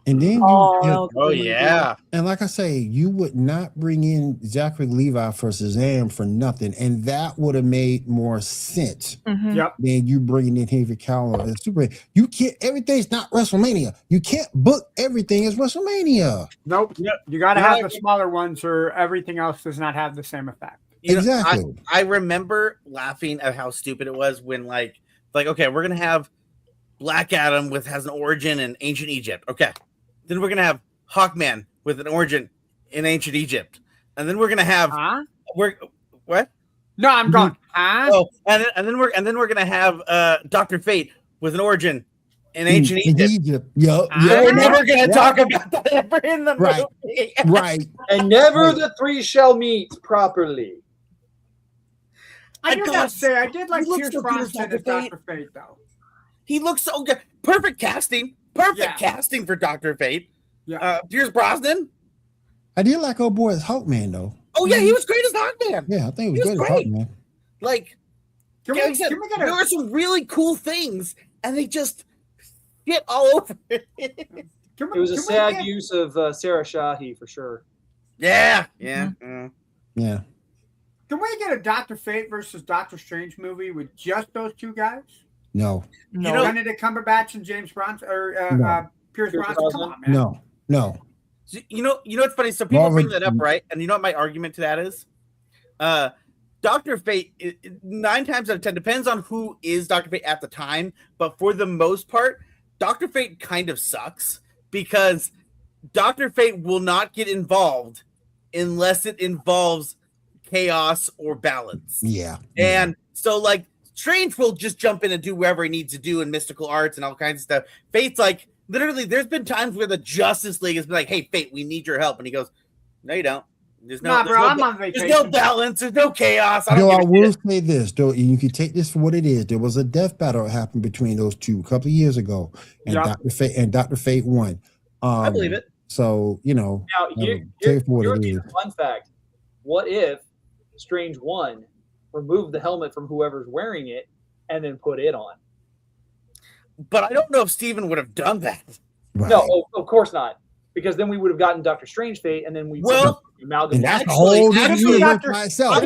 And then Oh, Oh yeah. and like I say, you would not bring in Zachary Levi for Shazam for nothing, and that would have made more sense Mhm. Yep. than you bringing in Henry Cavill as Superman. You can't. Everything's not WrestleMania. You can't book everything as WrestleMania. Nope. Yep. You got to Yeah, have the smaller ones, or everything else does not have the same effect. You know, Exactly. I remember laughing at how stupid it was when like okay, we're gonna have Black Adam has an origin in ancient Egypt. Okay, then we're gonna have Hawkman with an origin in ancient Egypt, and then we're gonna have Huh? what? No, I'm going. Huh? Oh, and then we're gonna have Dr. Fate with an origin in ancient Egypt. Yup. Ah. We're never gonna Yeah. talk about that ever in the Right. movie. Right. And never the three shall meet properly. I do God, gotta say, I did like he looks Pierce so good as Brosnan as Dr. Fate. Dr. Fate, though. He looks so good. Perfect casting. Perfect Yeah. casting for Dr. Fate. Yeah. Pierce Brosnan. I did like old boy as Hawkman though. Oh yeah, he was great as Hawkman. Yeah, I think He it was was good great. as Hawkman. Like, Can like I we said, get there a were some really cool things, and they just shit all over it. It was a sad use of Sarah Shahi for sure. Yeah. Yeah. Can we get a Dr. Fate versus Doctor Strange movie with just those two guys? No. Benedict Cumberbatch and James Bronson or No. Pierce Brosnan. Come on, man. No. So, you know what's funny? So people bring that up, right? And you know what my argument to that is? Dr. Fate, 9 times out of 10, depends on who is Dr. Fate at the time. But for the most part, Dr. Fate kind of sucks because Dr. Fate will not get involved unless it involves chaos or balance. Yeah. And so, like, Strange will just jump in and do whatever he needs to do in mystical arts and all kinds of stuff. Fate's like, literally, there's been times where the Justice League has been like, hey, Fate, we need your help. And he goes, no, you don't. There's no balance. There's no chaos. I will say this, though. You can take this for what it is. There was a death battle that happened between those two a couple of years ago, and Dr. Fate won. I believe it. So, Now, here's a fun fact. What if Strange won, removed the helmet from whoever's wearing it, and then put it on? But I don't know if Steven would have done that. Right. No, of course not. Because then we would have gotten Doctor Strange Fate, and then we amalgamate. That's a whole universe by itself.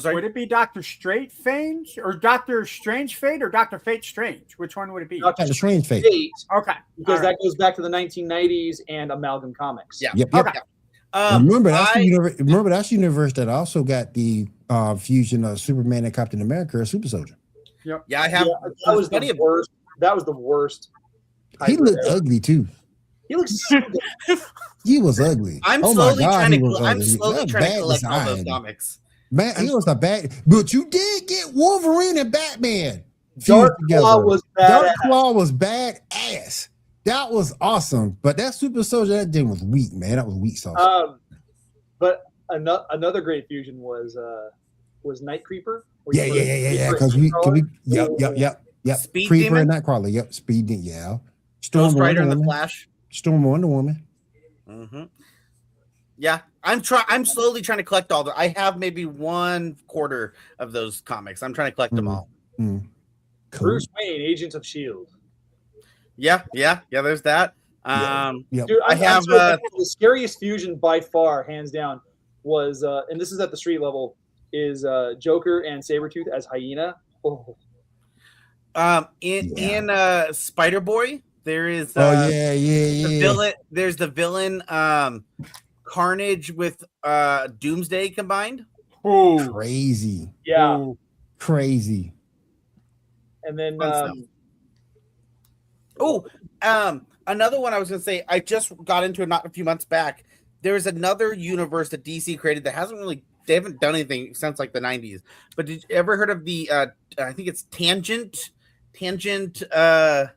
Would it be Doctor Straight Fate or Doctor Strange Fate or Doctor Fate Strange? Which one would it be? Doctor Strange Fate. Okay. Because that goes back to the 1990s and Amalgam Comics. Yeah. Yep. Okay. Remember that's the universe that also got the fusion of Superman and Captain America or Super Soldier. Yep. Yeah, I have. That was the worst. That was the worst. He looked ugly too. He looks so good. He was ugly. I'm slowly trying to collect all those comics. Man, he was a bad. But you did get Wolverine and Batman. Dark Claw was badass. That was awesome. But that Super Soldier, that thing was weak, man. That was weak sauce. But another great fusion was Night Creeper. Yeah. Because yep. Speed Creeper Demon? and Nightcrawler. Yep. Speed Demon. Yeah. Ghost Rider and the Flash. Storm Wonder Woman. Mm-hmm. Yeah, I'm slowly trying to collect all the. I have maybe 1/4 of those comics. I'm trying to collect them all. Cool. Bruce Wayne, Agents of S.H.I.E.L.D. Yeah. There's that. Yep. Dude, I have the scariest fusion by far, hands down, was and this is at the street level, is Joker and Sabretooth as Hyena. Oh. In Spider Boy, there is the villain. There's the villain Carnage with Doomsday combined. Oh, crazy! Yeah, crazy. And then another one I was gonna say. I just got into it not a few months back. There's another universe that DC created that they haven't done anything since like the 90s. But did you ever heard of the I think it's Tangent I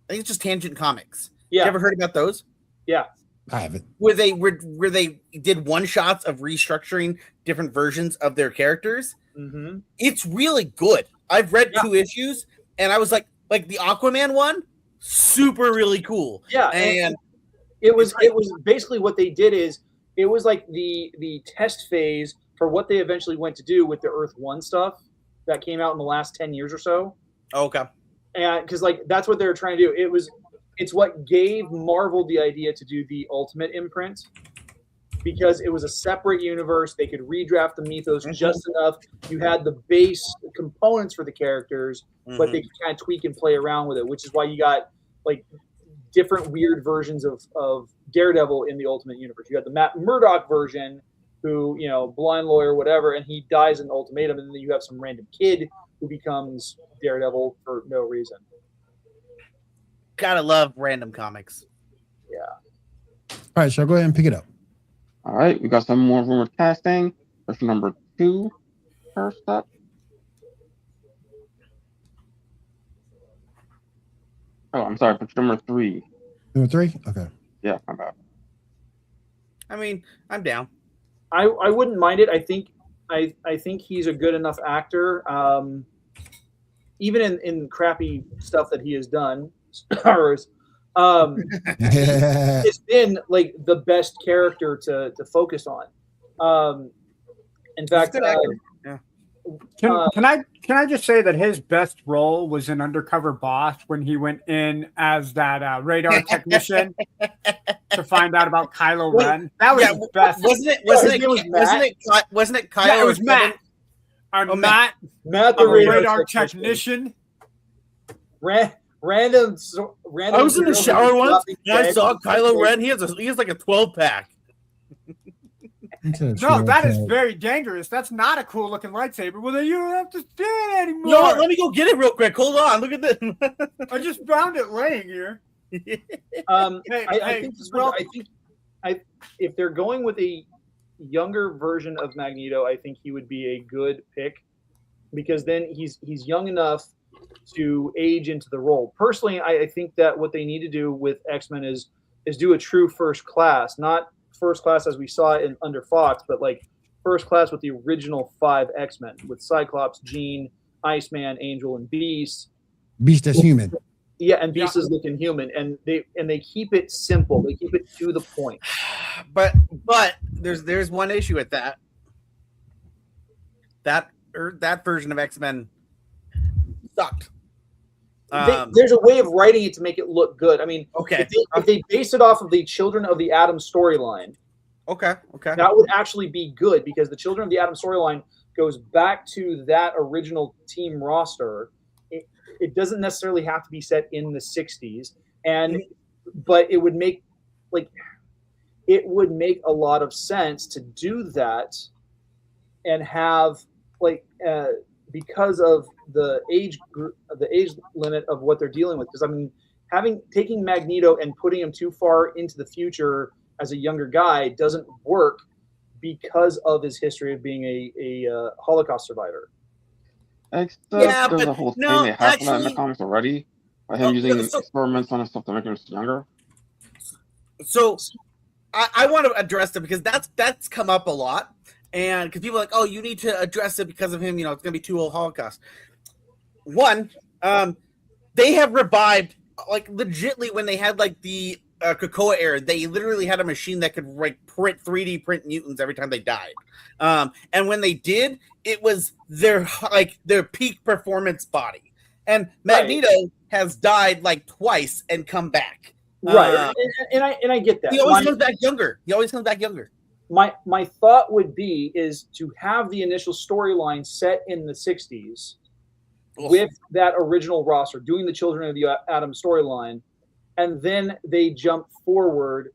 think it's just Tangent Comics. Yeah. You ever heard about those? Yeah. I haven't. Where they did one shots of restructuring different versions of their characters. Mm-hmm. It's really good. I've read 2 issues and I was like the Aquaman one, super really cool. Yeah, and it was basically what they did is it was like the test phase for what they eventually went to do with the Earth 1 stuff that came out in the last 10 years or so. Okay. And because that's what they were trying to do. It's what gave Marvel the idea to do the Ultimate imprint, because it was a separate universe. They could redraft the mythos just enough. You had the base components for the characters, but they could kind of tweak and play around with it, which is why you got like different weird versions of Daredevil in the Ultimate universe. You got the Matt Murdock version, who, blind lawyer, whatever, and he dies in Ultimatum, and then you have some random kid who becomes Daredevil for no reason. Gotta love random comics. Yeah. All right, shall I go ahead and pick it up? All right, we got some more rumored casting. That's number 2 first up. Oh, I'm sorry, but number 3. Number 3? Okay. Yeah, my bad. I mean, I'm down. I wouldn't mind it. I think he's a good enough actor. Even in crappy stuff that he has done, it's been like the best character to focus on. In fact, Can I just say that his best role was in Undercover Boss when he went in as that radar technician to find out about Kylo Ren. That was his best. Wasn't it Kylo? Yeah, it was Matt. Matt, the radar technician. Random. I was in the shower once and I saw Kylo Ren. He has like a 12-pack. No, that is very dangerous. That's not a cool looking lightsaber. Well, then you don't have to do it anymore. No, let me go get it real quick. Hold on. Look at this. I just found it laying here. I think if they're going with a younger version of Magneto, I think he would be a good pick because then he's young enough to age into the role. Personally, I think that what they need to do with X-Men is do a true first class, not first class as we saw it under Fox, but like first class with the original 5 X-Men with Cyclops, Jean, Iceman, Angel, and Beast. Beast is human. Yeah, and Beast is looking human, and they keep it simple. They keep it to the point. But there's one issue with that. That version of X-Men sucked. There's a way of writing it to make it look good. I mean, okay, if they base it off of the Children of the Atom storyline, okay, that would actually be good because the Children of the Atom storyline goes back to that original team roster. It doesn't necessarily have to be set in the 60s, but it would make a lot of sense to do that and have because of the age limit of what they're dealing with. Because I mean, taking Magneto and putting him too far into the future as a younger guy doesn't work because of his history of being a Holocaust survivor. There's a whole thing that happened in the comics already by him using experiments on himself to make him younger. So I want to address it because that's come up a lot. And because people are like, oh, you need to address it because of him, it's going to be too old Holocaust. One, they have revived, like, legitly when they had, like, the Krakoa era, they literally had a machine that could, like, 3D print mutants every time they died. And when they did, it was their peak performance body. And Magneto has died, like, twice and come back. Right. And I get that. He always comes back younger. My thought would be is to have the initial storyline set in the 60s with that original roster, doing the Children of the Atom storyline, and then they jump forward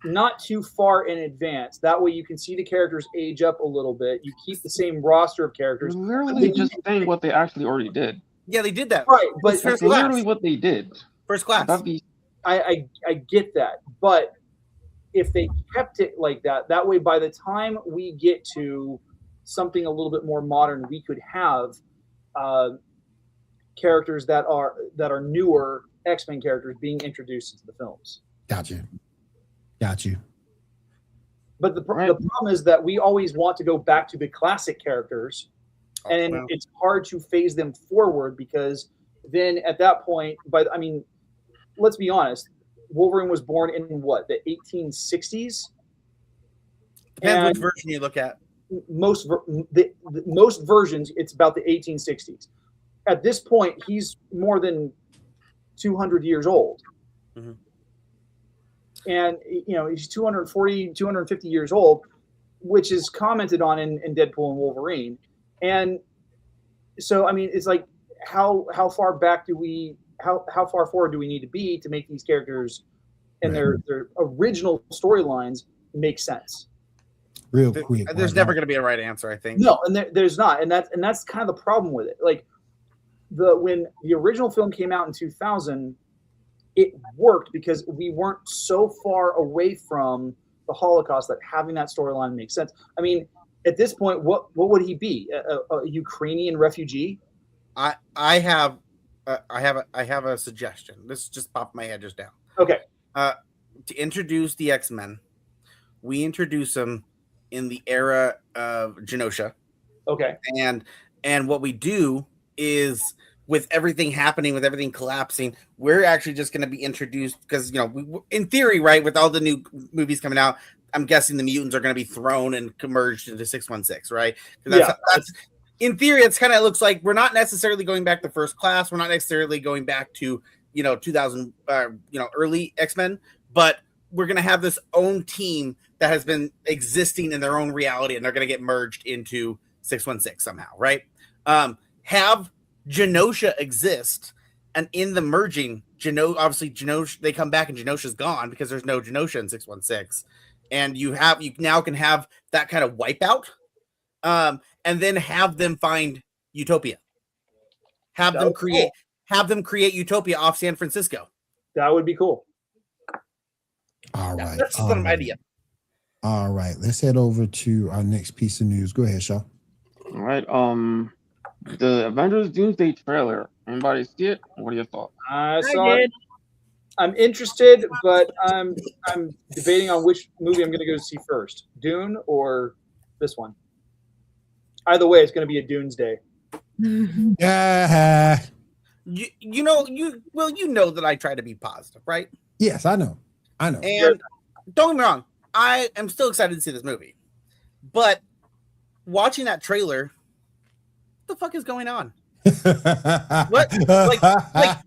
not too far in advance. That way you can see the characters age up a little bit. You keep the same roster of characters. You're literally just saying what they actually already did. Yeah, they did that. Right, but that's literally what they did. First class. I get that, but if they kept it like that way, by the time we get to something a little bit more modern, we could have characters that are newer X-Men characters being introduced into the films. Got you. But the problem is that we always want to go back to the classic characters, and it's hard to phase them forward because then at that point, let's be honest, Wolverine was born in what, the 1860s? Depends which version you look at. Most versions, it's about the 1860s. At this point, he's more than 200 years old. Mm-hmm. And, he's 240, 250 years old, which is commented on in Deadpool and Wolverine. And so, it's like, how far back how far forward do we need to be to make these characters and their original storylines make sense? Real quick. There's never going to be a right answer, I think. No, and there's not, and that's kind of the problem with it. Like when the original film came out in 2000, it worked because we weren't so far away from the Holocaust that having that storyline makes sense. At this point, what would he be? A Ukrainian refugee? I have a suggestion. This just popped my head just now. Okay. To introduce the X-Men, we introduce them in the era of Genosha. Okay. And what we do is, with everything happening, with everything collapsing, we're actually just going to be introduced because, in theory, right, with all the new movies coming out, I'm guessing the mutants are going to be thrown and merged into 616, right? in theory, it's kind of looks like we're not necessarily going back to First Class. We're not necessarily going back to 2000, early X-Men, but we're going to have this own team that has been existing in their own reality, and they're going to get merged into 616 somehow, right? Have Genosha exist, and in the merging, Genosha, they come back and Genosha's gone because there's no Genosha in 616, and you now can have that kind of wipeout, and then have them find Utopia, have them create Utopia off San Francisco. That would be cool. All right. That's just an idea. All right. Let's head over to our next piece of news. Go ahead, Shaw. All right. The Avengers Doomsday trailer. Anybody see it? What are your thoughts? I saw it. I'm interested, but I'm debating on which movie I'm going to go see first, Dune or this one. Either way, it's going to be a Doomsday. Yeah. You know that I try to be positive, right? Yes, I know. And don't get me wrong, I am still excited to see this movie. But watching that trailer, what the fuck is going on? What? Like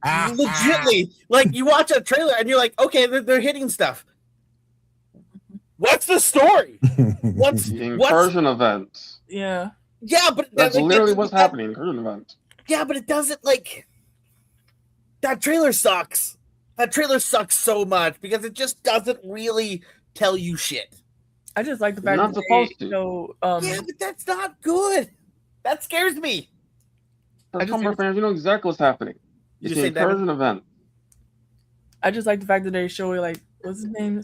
legitly, like you watch a trailer and you're like, okay, they're hitting stuff. What's the story? What's the incursion events? Yeah. Yeah, but that's literally what's happening. Incursion events. Yeah, but it doesn't that trailer sucks. That trailer sucks so much because it just doesn't really tell you shit. I just like the fact not that supposed to. Yeah, but that's not good. That scares me. For Tumblr fans, you know exactly what's happening. It's the incursion event. I just like the fact that they show what's his name?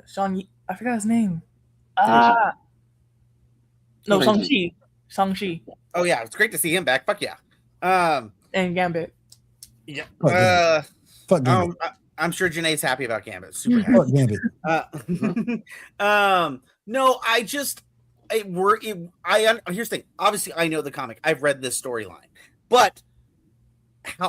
Sean. I forgot his name. No, Shang-Chi. Shang-Chi. Oh yeah, it's great to see him back. Fuck yeah. And Gambit. Yeah. Fuck Gambit. I'm sure Janae's happy about Gambit. Super happy. Fuck Gambit. No, here's the thing. Obviously, I know the comic. I've read this storyline, but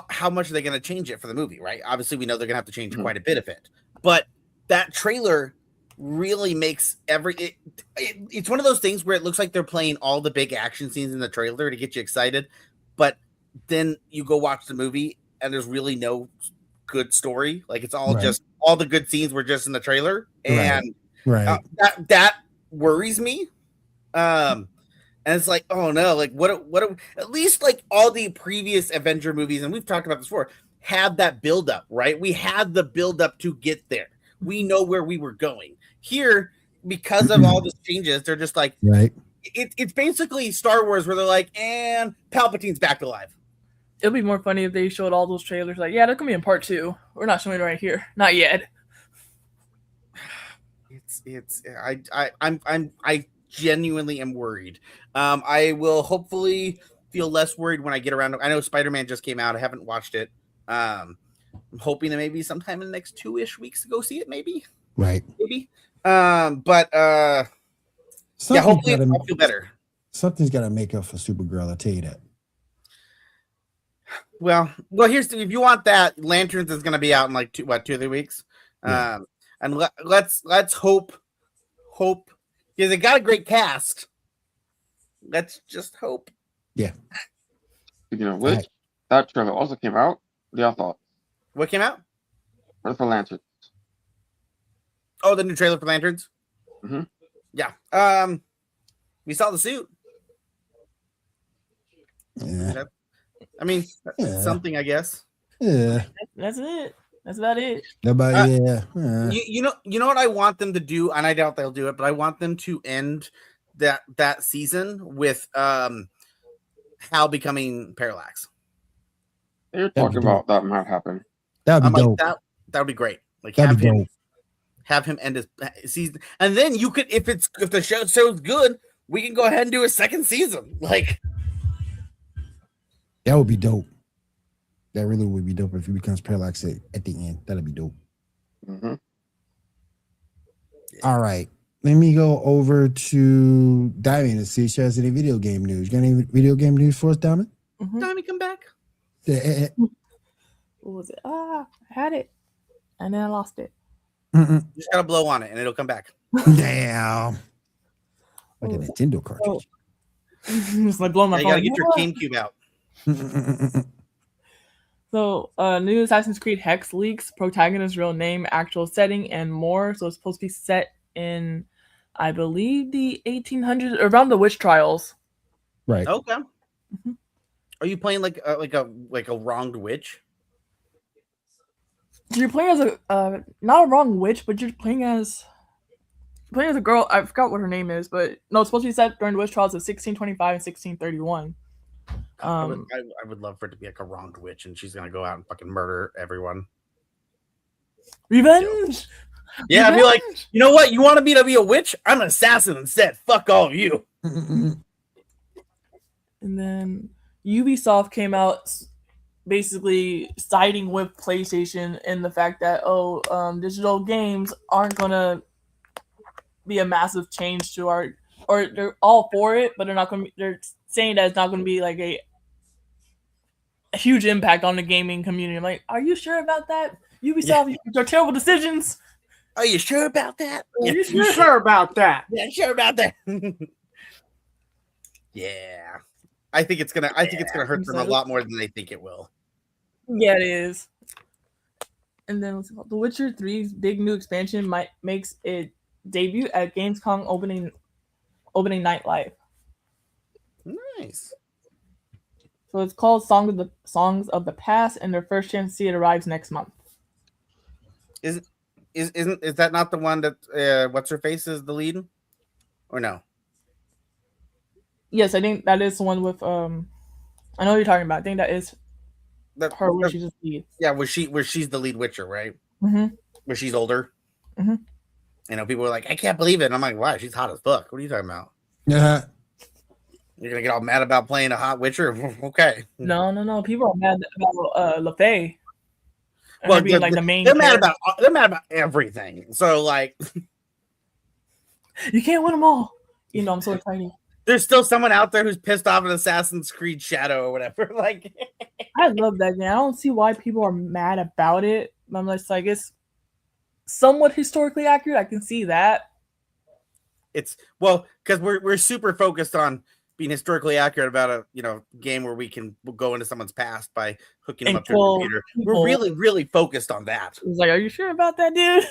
how much are they going to change it for the movie? Right? Obviously, we know they're going to have to change quite a bit of it. But that trailer really makes it's one of those things where it looks like they're playing all the big action scenes in the trailer to get you excited, but then you go watch the movie and there's really no good story. Like it's all just all the good scenes were just in the trailer, and that worries me. And it's like, oh no, like what at least like all the previous Avenger movies, and we've talked about this before, had that build up, right? We had the build up to get there. We know where we were going. Here, because of all these changes, they're just like, it's basically Star Wars where they're like, and Palpatine's back alive. It'll be more funny if they showed all those trailers like, yeah, they're gonna be in part 2. We're not showing it right here. Not yet. I genuinely am worried. I will hopefully feel less worried when I get around. I know Spider-Man just came out. I haven't watched it. I'm hoping that maybe sometime in the next 2-ish weeks to go see it. Maybe. Maybe. But yeah, hopefully I'll feel better. Something's got to make up for Supergirl. I'll tell you that. Well, here's if you want that, Lanterns is going to be out in like 2 or 3 weeks. Yeah. And let's hope because they got a great cast. Let's just hope. Yeah. Speaking of which, that trailer also came out. What y'all thought? What came out? For Lanterns. Oh, the new trailer for Lanterns? Mm-hmm. Yeah. We saw the suit. Yeah. I mean, something, I guess. Yeah. That's it. That's about it. You know what I want them to do, and I doubt they'll do it, but I want them to end that season with Hal becoming Parallax. They're talking about that might happen. That'd be dope. Like, that would be great. Like have him end his season, and then you could, if the show's good, we can go ahead and do a second season. Like that would be dope. That really would be dope if he becomes Parallax at the end. That'd be dope. Mm-hmm. All right. Let me go over to Diamond and see if she has any video game news. You got any video game news for us, Diamond? Mm-hmm. Diamond, come back. Yeah. What was it? I had it, and then I lost it. You just gotta blow on it, and it'll come back. Damn. Like a Nintendo cartridge. Just like blowing my You phone. gotta get your GameCube out. So, new Assassin's Creed Hex leaks, protagonist real name, actual setting, and more. So it's supposed to be set in, I believe, the 1800s, around the witch trials. Right. Okay. Mm-hmm. Are you playing like a wronged witch? So you're playing as a not a wrong witch, but you're playing as a girl. I forgot what her name is, but no, it's supposed to be set during the witch trials of 1625 and 1631. I would love for it to be like a wronged witch, and she's gonna go out and fucking murder everyone. Revenge. Yeah, I'd be like, you know what? You want me to be a witch? I'm an assassin instead. Fuck all of you. And then Ubisoft came out basically siding with PlayStation in the fact that digital games aren't gonna be a massive change to our, or they're all for it, but they're saying that it's not gonna be like a huge impact on the gaming community. I'm like, are you sure about that? Ubisoft, your terrible decisions. Are you sure about that? Are you sure about that? Yeah, sure about that. Yeah. I think it's gonna hurt them a lot more than they think it will. Yeah, it is. And then what's it called? The Witcher 3's big new expansion makes it debut at Gamescom opening night live. Nice. So it's called Songs of the Past, and their first chance to see it arrives next month. Is that not the one that what's her face is the lead? Or no? Yes, I think that is the one with I know what you're talking about. I think that is her where she's the lead. Yeah, where she's the lead Witcher, right? Mm-hmm. Where she's older. Mm-hmm. You know, people are like, I can't believe it. And I'm like, why? She's hot as fuck. What are you talking about? Yeah. You're gonna get all mad about playing a hot Witcher? Okay. No. People are mad about LaFay. Well, being like the main. They're mad about everything. So like, you can't win them all. You know, I'm so excited. There's still someone out there who's pissed off at Assassin's Creed Shadow or whatever. Like, I love that game. I don't see why people are mad about it. I'm just like, it's somewhat historically accurate. I can see that. It's because we're super focused on being historically accurate about a game where we can go into someone's past by hooking them up to a computer. We're really, really focused on that. It's like, are you sure about that, dude?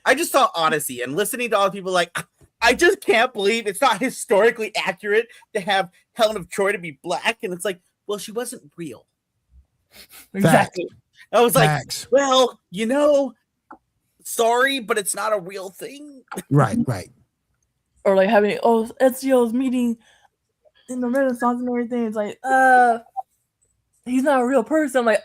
I just saw Odyssey and listening to all the people like, I just can't believe it's not historically accurate to have Helen of Troy to be black. And it's like, well, she wasn't real. Exactly. I was like, well, sorry, but it's not a real thing. Right. Or like having Ezio's meeting in the Renaissance and everything. It's like, he's not a real person. I'm like,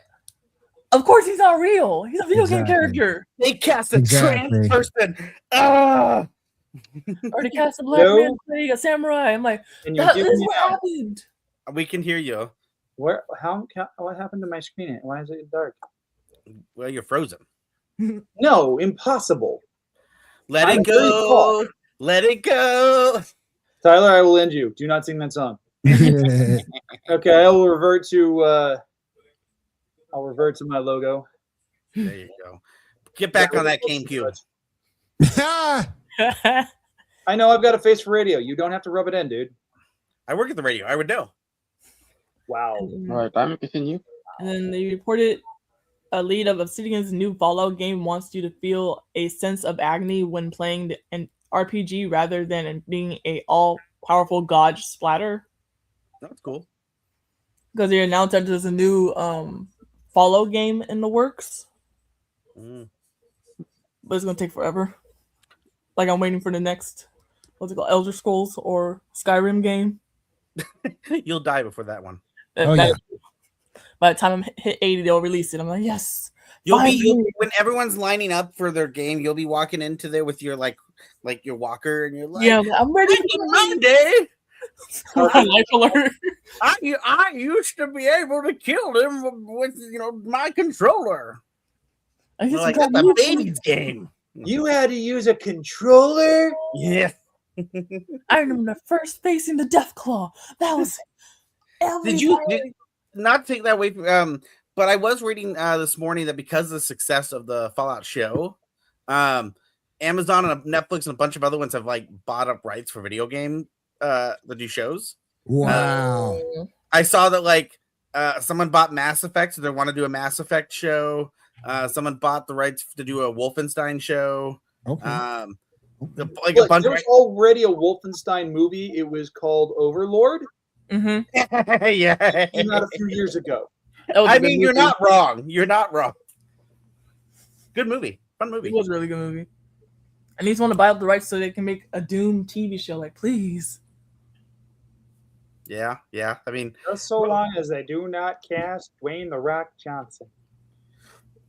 of course he's not real. He's a video game character. They cast a trans person. Or they cast a black man playing a samurai. I'm like, that is what happened. We can hear you. What happened to my screen? Why is it dark? Well, you're frozen. No, impossible. Let it go. Let it go. Tyler, I will end you. Do not sing that song. Okay, I will revert to my logo. There you go. Get back on that GameCube. I know I've got a face for radio. You don't have to rub it in, dude. I work at the radio. I would know. Wow. All right, I'm continue. And then they reported a lead of Obsidian's new Fallout game wants you to feel a sense of agony when playing an RPG rather than being a all-powerful god splatter. That's cool. Because they announced that there's a new Fallout game in the works. But it's going to take forever. Like, I'm waiting for the next, Elder Scrolls or Skyrim game. You'll die before that one. By the time I hit 80, they'll release it. I'm like, yes. You'll be when everyone's lining up for their game. You'll be walking into there with your like your walker, and you're like, yeah, I'm ready for Monday. Life alert. I used to be able to kill them with my controller. Like that's a baby's game. You had to use a controller? Yeah. I remember first facing the Deathclaw. That was. Did you not take that away from? But I was reading this morning that because of the success of the Fallout show, Amazon and Netflix and a bunch of other ones have like bought up rights for video game the new shows. Wow. I saw that like someone bought Mass Effect, so they want to do a Mass Effect show. Someone bought the rights to do a Wolfenstein show. Okay. Like Look, a bunch. there was already a Wolfenstein movie. It was called Overlord. Yeah, Came out a few years ago. I mean, you're not wrong. You're not wrong. Good movie, fun movie. It was a really good movie. I need someone to buy up the rights so they can make a Doom TV show. Like, please. Yeah. I mean, Just so long as they do not cast Dwayne the Rock Johnson.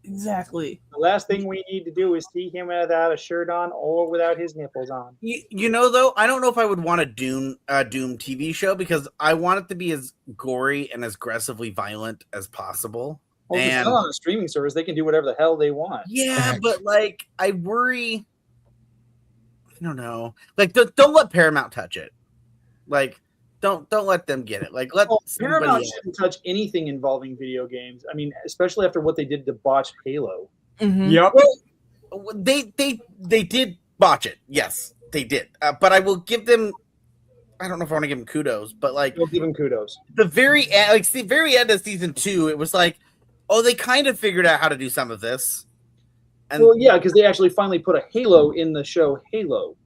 Exactly. The last thing we need to do is see him without a shirt on or without his nipples on. you know, though, I don't know if I would want a Doom TV show because I want it to be as gory and as aggressively violent as possible. Well, if it's And not on a streaming service, they can do whatever the hell they want. yeah, but like, I worry. I don't know. Like, don't let Paramount touch it. Like, don't let them get it. Like, let Paramount shouldn't touch anything involving video games. I mean, especially after what they did to botch Halo. Mm-hmm. Yep. Well, they did botch it. Yes, they did. But I will give them. I don't know if I want to give them kudos, but like, We'll give them kudos. the very end of season 2, it was like, oh, they kind of figured out how to do some of this. And Well, yeah, because they actually finally put a Halo in the show Halo.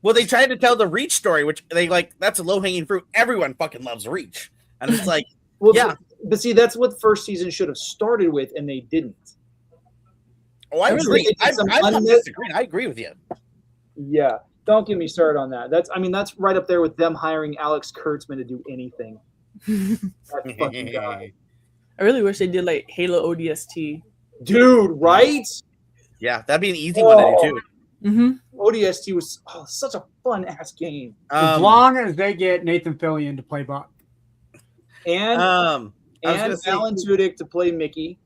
well, they tried to tell the Reach story, which they like. That's a low hanging fruit. Everyone fucking loves Reach, and it's like, Well, yeah. But see, that's what the first season should have started with, and they didn't. Oh, I Really? agree. They did some I'm not disagreeing. I agree with you. Yeah, don't get me started on that. That's right up there with them hiring Alex Kurtzman to do anything. That fucking guy. I really wish they did like Halo ODST. Dude, right? Yeah, that'd be an easy one to do too. Mm-hmm. ODST was such a fun ass game. As long as they get Nathan Fillion to play Buck. And I was and gonna say- Alan Tudyk to play Mickey.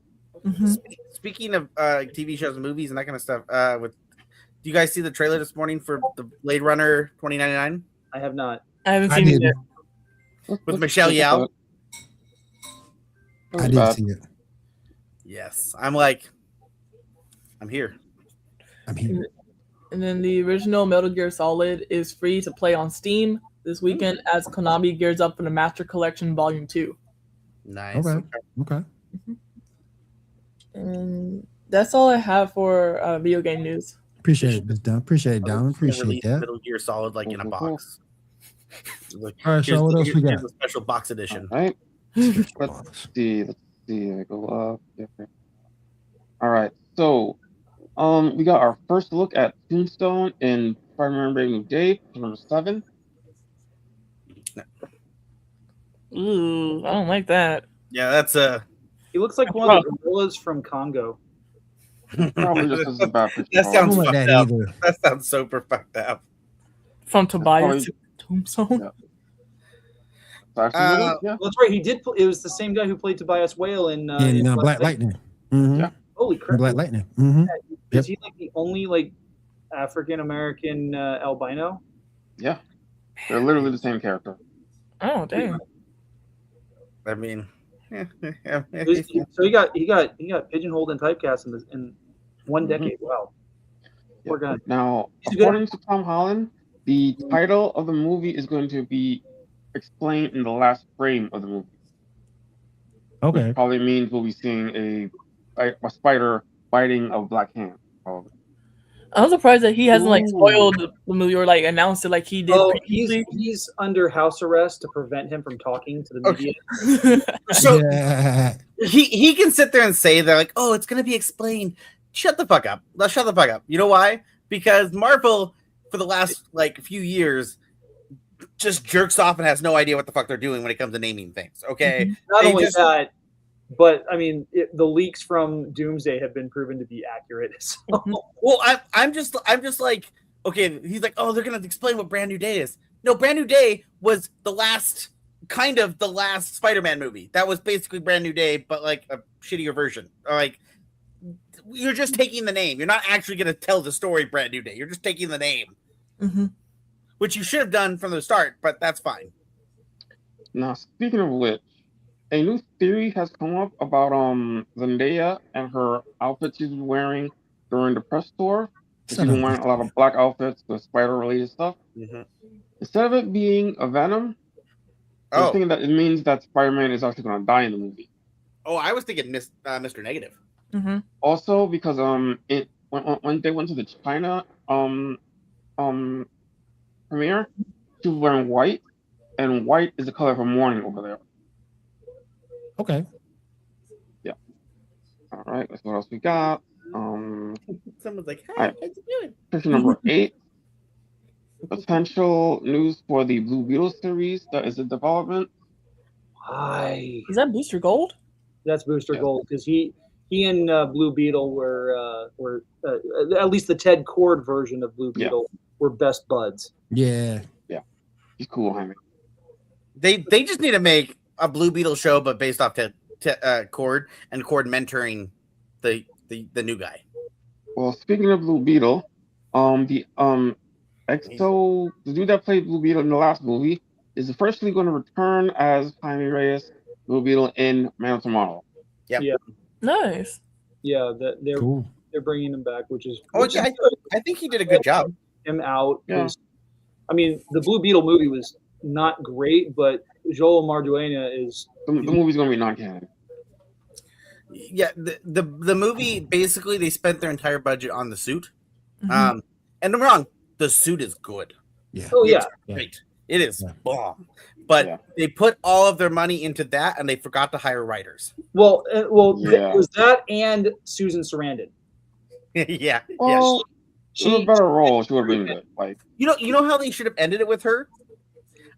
Mm-hmm. Speaking of TV shows and movies and that kind of stuff, do you guys see the trailer this morning for the Blade Runner 2099 I have not. I haven't I seen it did. yet. with Michelle Yeoh? I did see it. Yes, I'm like, I'm here. I'm here. And then the original Metal Gear Solid is free to play on Steam this weekend as Konami gears up for the Master Collection Volume 2. Nice. Okay. And that's all I have for video game news. Appreciate it, Miss Dunn. Appreciate it, Don. Appreciate Release that. Metal Gear Solid like in a box. Like, All right, so what else we here's got? a special box edition. All right. Let's see. I go up. Okay. All right. So, we got our first look at Tombstone in Spider-Man Brave Day, number 7. Ooh, I don't like that. Yeah, that's a. He looks like one of the gorillas from Congo. Probably just as bad for That I sounds don't like fucked that up. either. That sounds super fucked up. From Tobias probably- to Tombstone. Yeah. Yeah. Well, that's right. He did. It was the same guy who played Tobias Whale in Black Lightning. Mm-hmm. Yeah. Holy crap! Black Lightning. Mm-hmm. Is he like the only like African American albino? Yeah. They're literally the same character. Oh, dang. I mean, So he got pigeonholed and typecast in one decade. Wow. Poor guy. Now, He's a good- according to Tom Holland, the title of the movie is going to be explained in the last frame of the movie. Okay. Which probably means we'll be seeing a spider biting a black hand. Probably. I'm surprised that he hasn't like Ooh. spoiled the movie or like announced it like he did Oh, previously. he's under house arrest to prevent him from talking to the media. so Yeah. he can sit there and say that like, oh, it's gonna be explained. Shut the fuck up. Let's shut the fuck up. You know why? Because Marvel, for the last like few years, just jerks off and has no idea what the fuck they're doing when it comes to naming things. Okay. Not They only just- that, but I mean, the leaks from Doomsday have been proven to be accurate. So, Well, I'm just like, okay, he's like, oh, they're gonna explain what Brand New Day is. No, Brand New Day was the last Spider-Man movie. That was basically Brand New Day, but like a shittier version. Like, you're just taking the name. You're not actually gonna tell the story Brand New Day. You're just taking the name, Mm-hmm. which you should have done from the start, but that's fine. Now, speaking of which, a new theory has come up about Zendaya and her outfit she's been wearing during the press tour. She's been wearing a lot of black outfits with spider-related stuff. Mhm. Instead of it being a Venom, I think that it means that Spider-Man is actually going to die in the movie. Oh, I was thinking Mr. Negative. Mm-hmm. Also, because when they went to the China premiere, she was wearing white, and white is the color of her mourning over there. Okay. Yeah. All right. That's what else we got. Someone's like, Hi, how's it doing? picture number 8. Potential news for the Blue Beetle series that is in development. Why? Is that Booster Gold? That's Booster Gold because he and Blue Beetle were at least the Ted Cord version of Blue Beetle were best buds. Yeah. He's cool, Jaime. They just need to make a Blue Beetle show, but based off Cord and Cord mentoring the new guy. Well, speaking of Blue Beetle, the dude that played Blue Beetle in the last movie is officially going to return as Jaime Reyes, Blue Beetle in Man of Tomorrow. Yep. Yeah. Nice. Yeah, they're Cool. they're bringing him back, which is I think he did a good job. him out. Yeah. I mean, the Blue Beetle movie was not great, but Joel Marduena is The movie's going to be non-canon. Yeah, the movie basically they spent their entire budget on the suit. Mhm. And I'm wrong, the suit is good. Yeah. oh yeah. Great. It is Yeah. bomb. But Yeah. they put all of their money into that and they forgot to hire writers. Well, Yeah. it was that and Susan Sarandon. Yeah. Well, she was a better role. She would have been good. Like, You know how they should have ended it with her?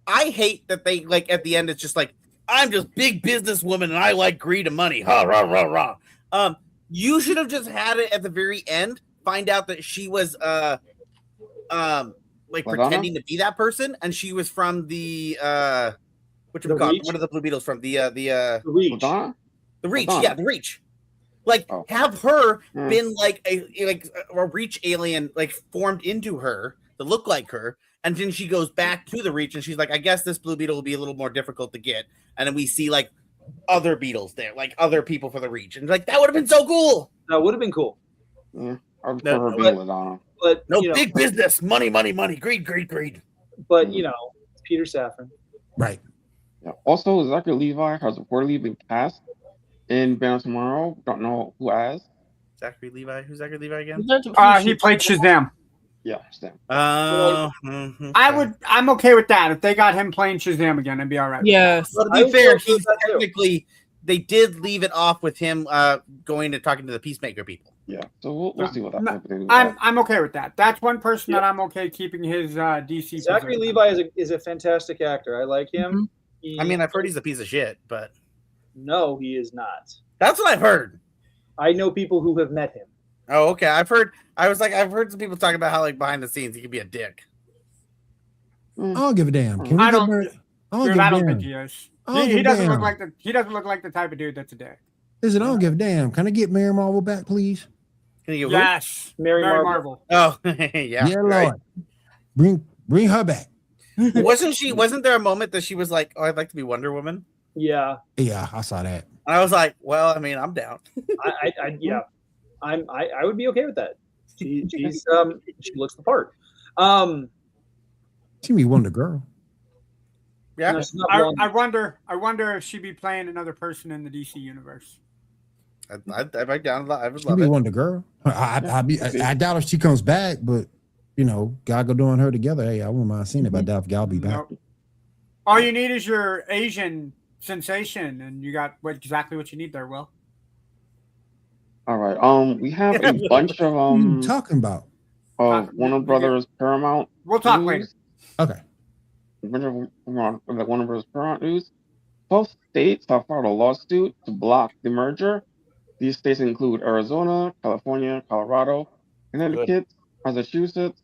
I hate that they like at the end it's just like I'm just big businesswoman and I like greed and money. Ha rah rah rah. You should have just had it at the very end, find out that she was like Madonna? pretending to be that person, and she was from the what The Reach? are the Blue Beetles from? The The Reach. Madonna? The Reach, Madonna. yeah, the Reach. Like Oh. have her Hmm. been like a Reach alien, like formed into her to look like her, and then she goes back to the Reach, and she's like, I guess this Blue Beetle will be a little more difficult to get, and then we see like other Beetles there, like other people for the Reach, and like that would have been so cool. That would have been cool. Yeah. I would No, prefer her but- being Madonna. But No you know, big business, money, greed. but you know, it's Peter Safran. Right. Yeah. Also, Zachary Levi has reportedly been cast in Man of Tomorrow. Don't know who as. Zachary Levi, who's Zachary Levi again? He played Shazam. Yeah, Stan. I'm okay with that. If they got him playing Shazam again, I'd be all right. Yes. Well, to I be would fair, go with he's that too. technically they did leave it off with him going and talking to the Peacemaker people. Yeah. So we'll see what that No, happens. I'm okay with that. That's one person that I'm okay keeping his DC. Zachary position. Levi is a fantastic actor. I like him. I mean, I've heard he's a piece of shit, but No, he is not. that's what I've heard. I know people who have met him. Oh, okay. I've heard some people talking about how like behind the scenes he could be a dick. I don't give a damn. Can we I get don't- married? I don't Dude, give I a don't damn. think he is. I don't He give a doesn't look damn. like the type of dude that's a dick. Listen, I don't give a damn. Can I get Mary Marvel back, please? Can you go? Yes, Mary Marvel. Oh, yeah. Yeah, right. Lord. Bring her back. Wasn't there a moment that she was like, "Oh, I'd like to be Wonder Woman"? Yeah, Yeah, I saw that. And I was like, "Well, I mean, I'm down." I would be okay with that. She looks the part. She be Wonder Girl. Yeah. No, she's not blonde. I wonder if she'd be playing another person in the DC universe. I'd be down. I would She love be it. Wonder Girl. I doubt if she comes back, but you know, Gal Gadot and her together. Hey, I wouldn't mind seeing it, but I doubt if Gal be back. Nope. All you need is your Asian sensation, and you got exactly what you need there, Will. All right. We have a bunch of What are you talking about? Warner Brothers Paramount. We'll talk news. later. Okay. A bunch of Warner Brothers Paramount news. 12 states have filed a lawsuit to block the merger. These states include Arizona, California, Colorado, Connecticut, Massachusetts,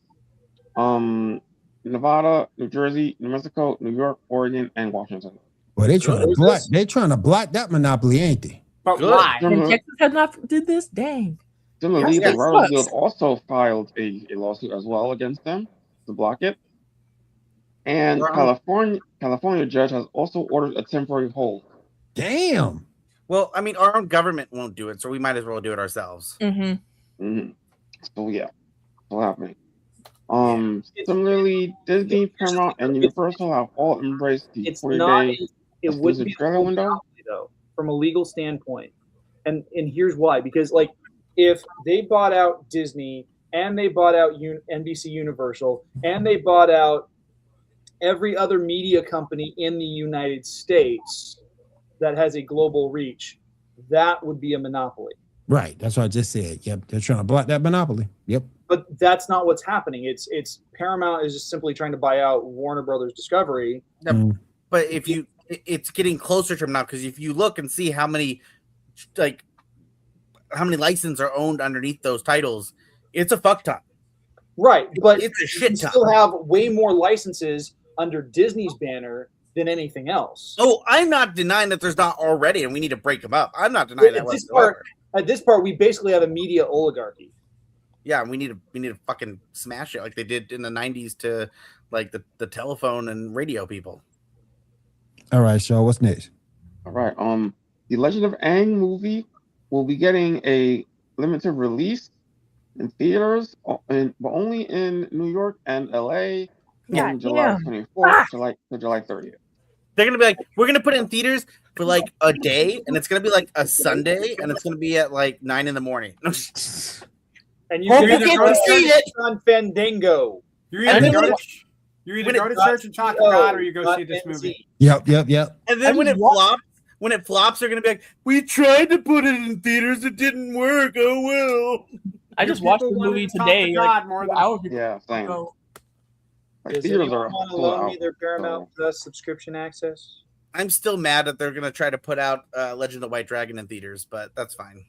Nevada, New Jersey, New Mexico, New York, Oregon, and Washington. Well, they trying to block that monopoly, ain't they? But Good. why? And Texas has not did this. Dang. Similarly, Yes, the it Rivals sucks. Guild also filed a lawsuit as well against them to block it. And Wow. California judge has also ordered a temporary hold. Damn. Well, I mean, our own government won't do it, so we might as well do it ourselves. Mm-hmm. So yeah, what's happening? Similarly, Disney, Paramount, and Universal have all embraced the It's 40-day not. It wouldn't be a trailer full window. monopoly, though, from a legal standpoint. And here's why: because like if they bought out Disney and they bought out NBC Universal and they bought out every other media company in the United States that has a global reach, that would be a monopoly. Right. That's what I just said. Yep. They're trying to block that monopoly. Yep. But that's not what's happening. It's Paramount is just simply trying to buy out Warner Brothers Discovery. But if you, it's getting closer to them now, because if you look and see how many licenses are owned underneath those titles, it's a fuck ton. Right, but it's a shit ton. Still have way more licenses under Disney's banner than anything else. Oh, I'm not denying that there's not already, and we need to break them up. I'm not denying that whatsoever. At this part, we basically have a media oligarchy. Yeah, we need to fucking smash it like they did in the 90s to like the telephone and radio people. All right, so what's next? All right. The Legend of Aang movie will be getting a limited release in theaters, but only in New York and LA from July 24th to July 30th. They're gonna be like, we're gonna put it in theaters for like a day, and it's gonna be like a Sunday, and it's gonna be at like 9 a.m. And you get to see it on Fandango. You either go to church and talk to God, or you go see this movie. Yep. And then when it flops, they're gonna be like, we tried to put it in theaters, it didn't work. Oh well. I just watched the movie today. Yeah, same. Does anyone want to loan me their Paramount Plus subscription access? I'm still mad that they're gonna try to put out Legend of the White Dragon in theaters, but that's fine.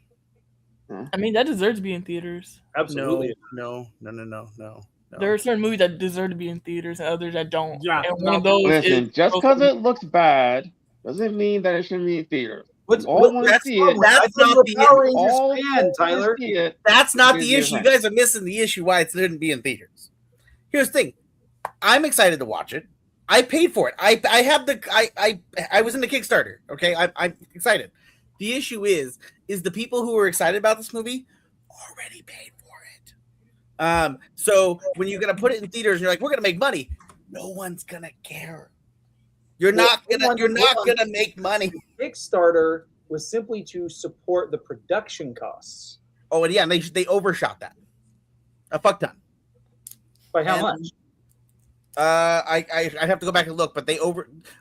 I mean, that deserves to be in theaters. Absolutely. No. There are certain movies that deserve to be in theaters and others that don't. Yeah. And one of those Listen, just because it looks bad doesn't mean that it shouldn't be in theaters. All want to see it. That's not the fan, Tyler. That's not the issue. You guys are missing the issue why it shouldn't be in theaters. Here's the thing. I'm excited to watch it. I paid for it. I was in the Kickstarter. Okay, I'm excited. The issue is the people who are excited about this movie already paid for it. So when you're gonna put it in theaters, and you're like, we're gonna make money. No one's gonna care. You're not gonna make money. Kickstarter was simply to support the production costs. Oh, and yeah, they overshot that a fuck ton. By how much? I have to go back and look, but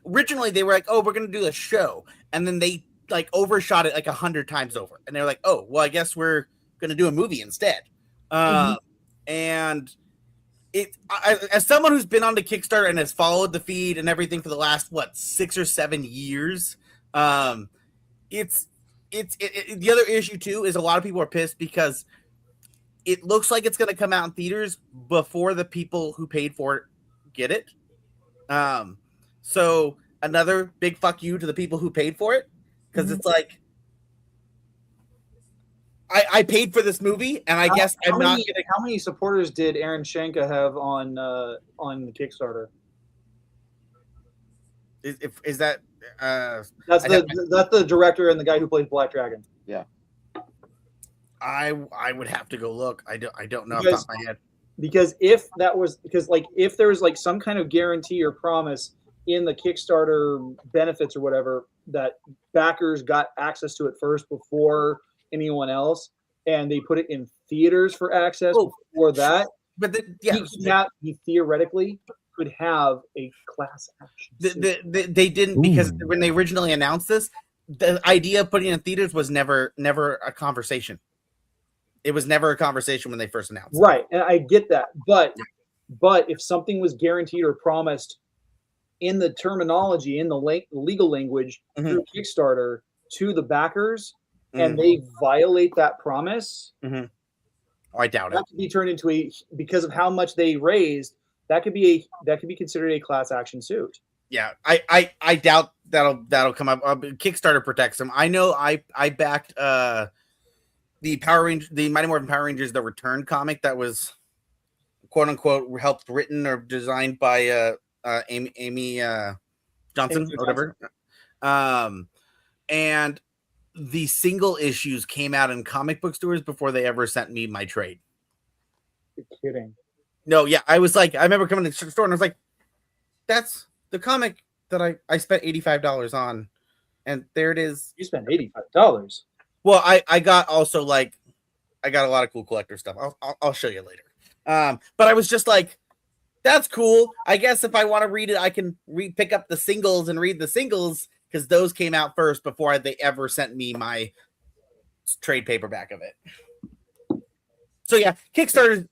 originally they were like, oh, we're gonna do a show, and then they like overshot it like 100 times over, and they're like, oh, well, I guess we're gonna do a movie instead. And as someone who's been on the Kickstarter and has followed the feed and everything for the last 6 or 7 years, the other issue too is a lot of people are pissed because it looks like it's going to come out in theaters before the people who paid for it get it. So another big fuck you to the people who paid for it, because it's like, I paid for this movie, and I guess I'm not gonna. How many supporters did Aaron Shanka have on the Kickstarter? Is that? That's the director and the guy who plays Black Dragon. Yeah. I would have to go look. I don't know off the top of my head. Because if there's like some kind of guarantee or promise in the Kickstarter benefits or whatever that backers got access to it first before anyone else, and they put it in theaters for access before that. But he theoretically could have a class action. They didn't, because when they originally announced this, the idea of putting it in theaters was never a conversation. It was never a conversation when they first announced it. Right, and I get that, but if something was guaranteed or promised in the terminology, in the legal language through Kickstarter to the backers, and they violate that promise, I doubt it. That could be turned into because of how much they raised, that could be considered a class action suit. Yeah, I doubt that'll come up. Kickstarter protects them. I know. I backed the Mighty Morphin Power Rangers: The Return comic that was quote unquote helped written or designed by Amy Johnson or whatever. And the single issues came out in comic book stores before they ever sent me my trade. You're kidding. No, yeah, I was like, I remember coming to the store and I was like, that's the comic that I spent $85 on, and there it is. You spent $85. Well, I got also like, I got a lot of cool collector stuff. I'll show you later. But I was just like, that's cool. I guess if I want to read it, I can pick up the singles and read the singles because those came out first before they ever sent me my trade paperback of it. So yeah, Kickstarter.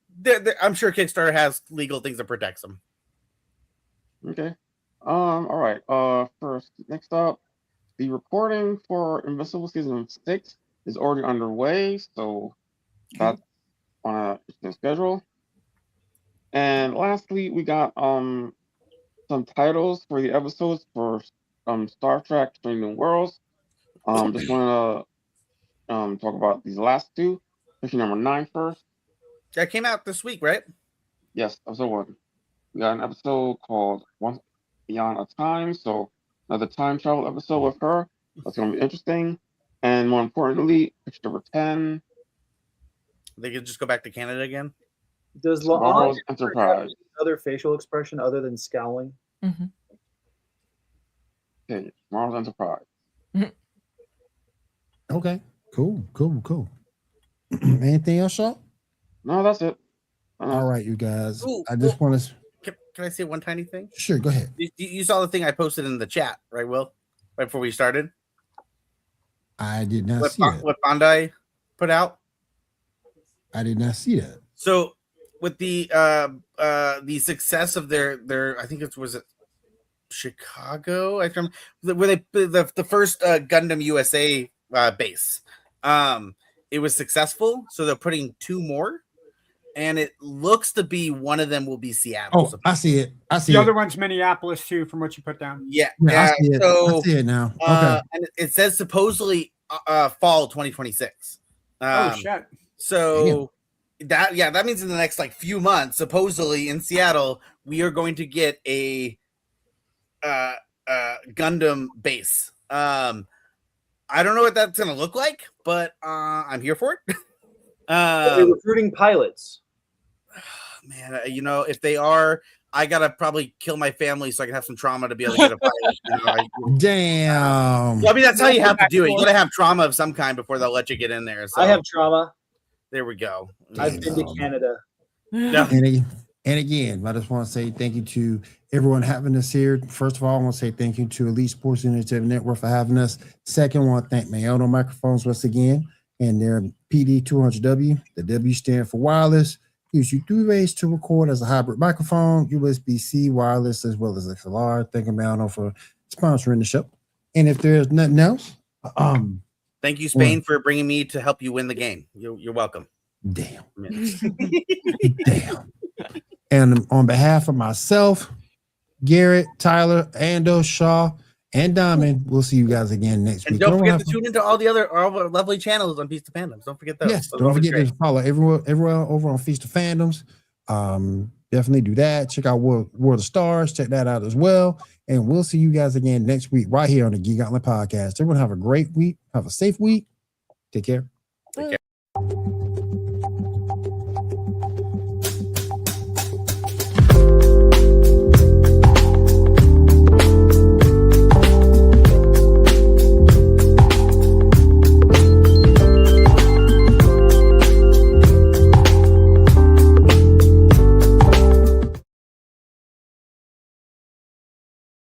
I'm sure Kickstarter has legal things that protects them. Okay. All right. First, next up, the recording for Invincible Season 6 is already underway, so that's on a schedule. And lastly, we got some titles for the episodes for Star Trek Strange New Worlds. Just want to talk about these last two. Issue number 9 first. That came out this week, right? Yes, episode 1. We got an episode called Once Beyond a Time, so another time travel episode with her. That's going to be interesting. And more importantly, picture number 10. They could just go back to Canada again. Does Tomorrow's La'an Enterprise. have another facial expression other than scowling? Mm-hmm. Okay, Tomorrow's Enterprise. Okay, cool. Anything else, Shaw? No, that's it. All right, you guys. Ooh, I just want to. Can I say one tiny thing? Sure, go ahead. You saw the thing I posted in the chat, right, Will? Right before we started? I did not see that. What Bandai put out? I did not see that. So with the success of their I think it was Chicago, I remember where they the first Gundam USA base. It was successful, so they're putting 2 more, and it looks to be one of them will be Seattle. Oh, I see it. The other one's Minneapolis too, from what you put down. Yeah. I see it. So, I see it now. Okay. And it says supposedly fall 2026. Oh shit. So that means in the next like few months, supposedly in Seattle, we are going to get a Gundam base. I don't know what that's gonna look like, but I'm here for it. Are they recruiting pilots? Man, if they are, I gotta probably kill my family so I can have some trauma to be able to get a pilot. Damn. Well, I mean, that's how you have to do it. You gotta have trauma of some kind before they'll let you get in there. So I have trauma. there we go. I've been to Canada. No. And again, I just want to say thank you to everyone having us here. First of all, I want to say thank you to Elite Sports Initiative Network for having us. Second, I want to thank Mayono Microphones once again and their PD200W. The W stand for wireless. Gives you 3 ways to record as a hybrid microphone, USB-C, wireless, as well as XLR. Thank you, Mayono, for sponsoring the show. And if there's nothing else, thank you, Spain, for bringing me to help you win the game. You're welcome. Damn. Damn. And on behalf of myself, Garrett, Tyler, Ando, Shaw, and Diamond, we'll see you guys again next week. And don't forget to tune into all our lovely channels on Feast of Fandoms. Don't forget those. Yes, don't forget to follow everyone over on Feast of Fandoms. Definitely do that. Check out World of Stars. Check that out as well. And we'll see you guys again next week right here on the Geek Gauntlet podcast. Everyone have a great week. Have a safe week. Take care. Take care.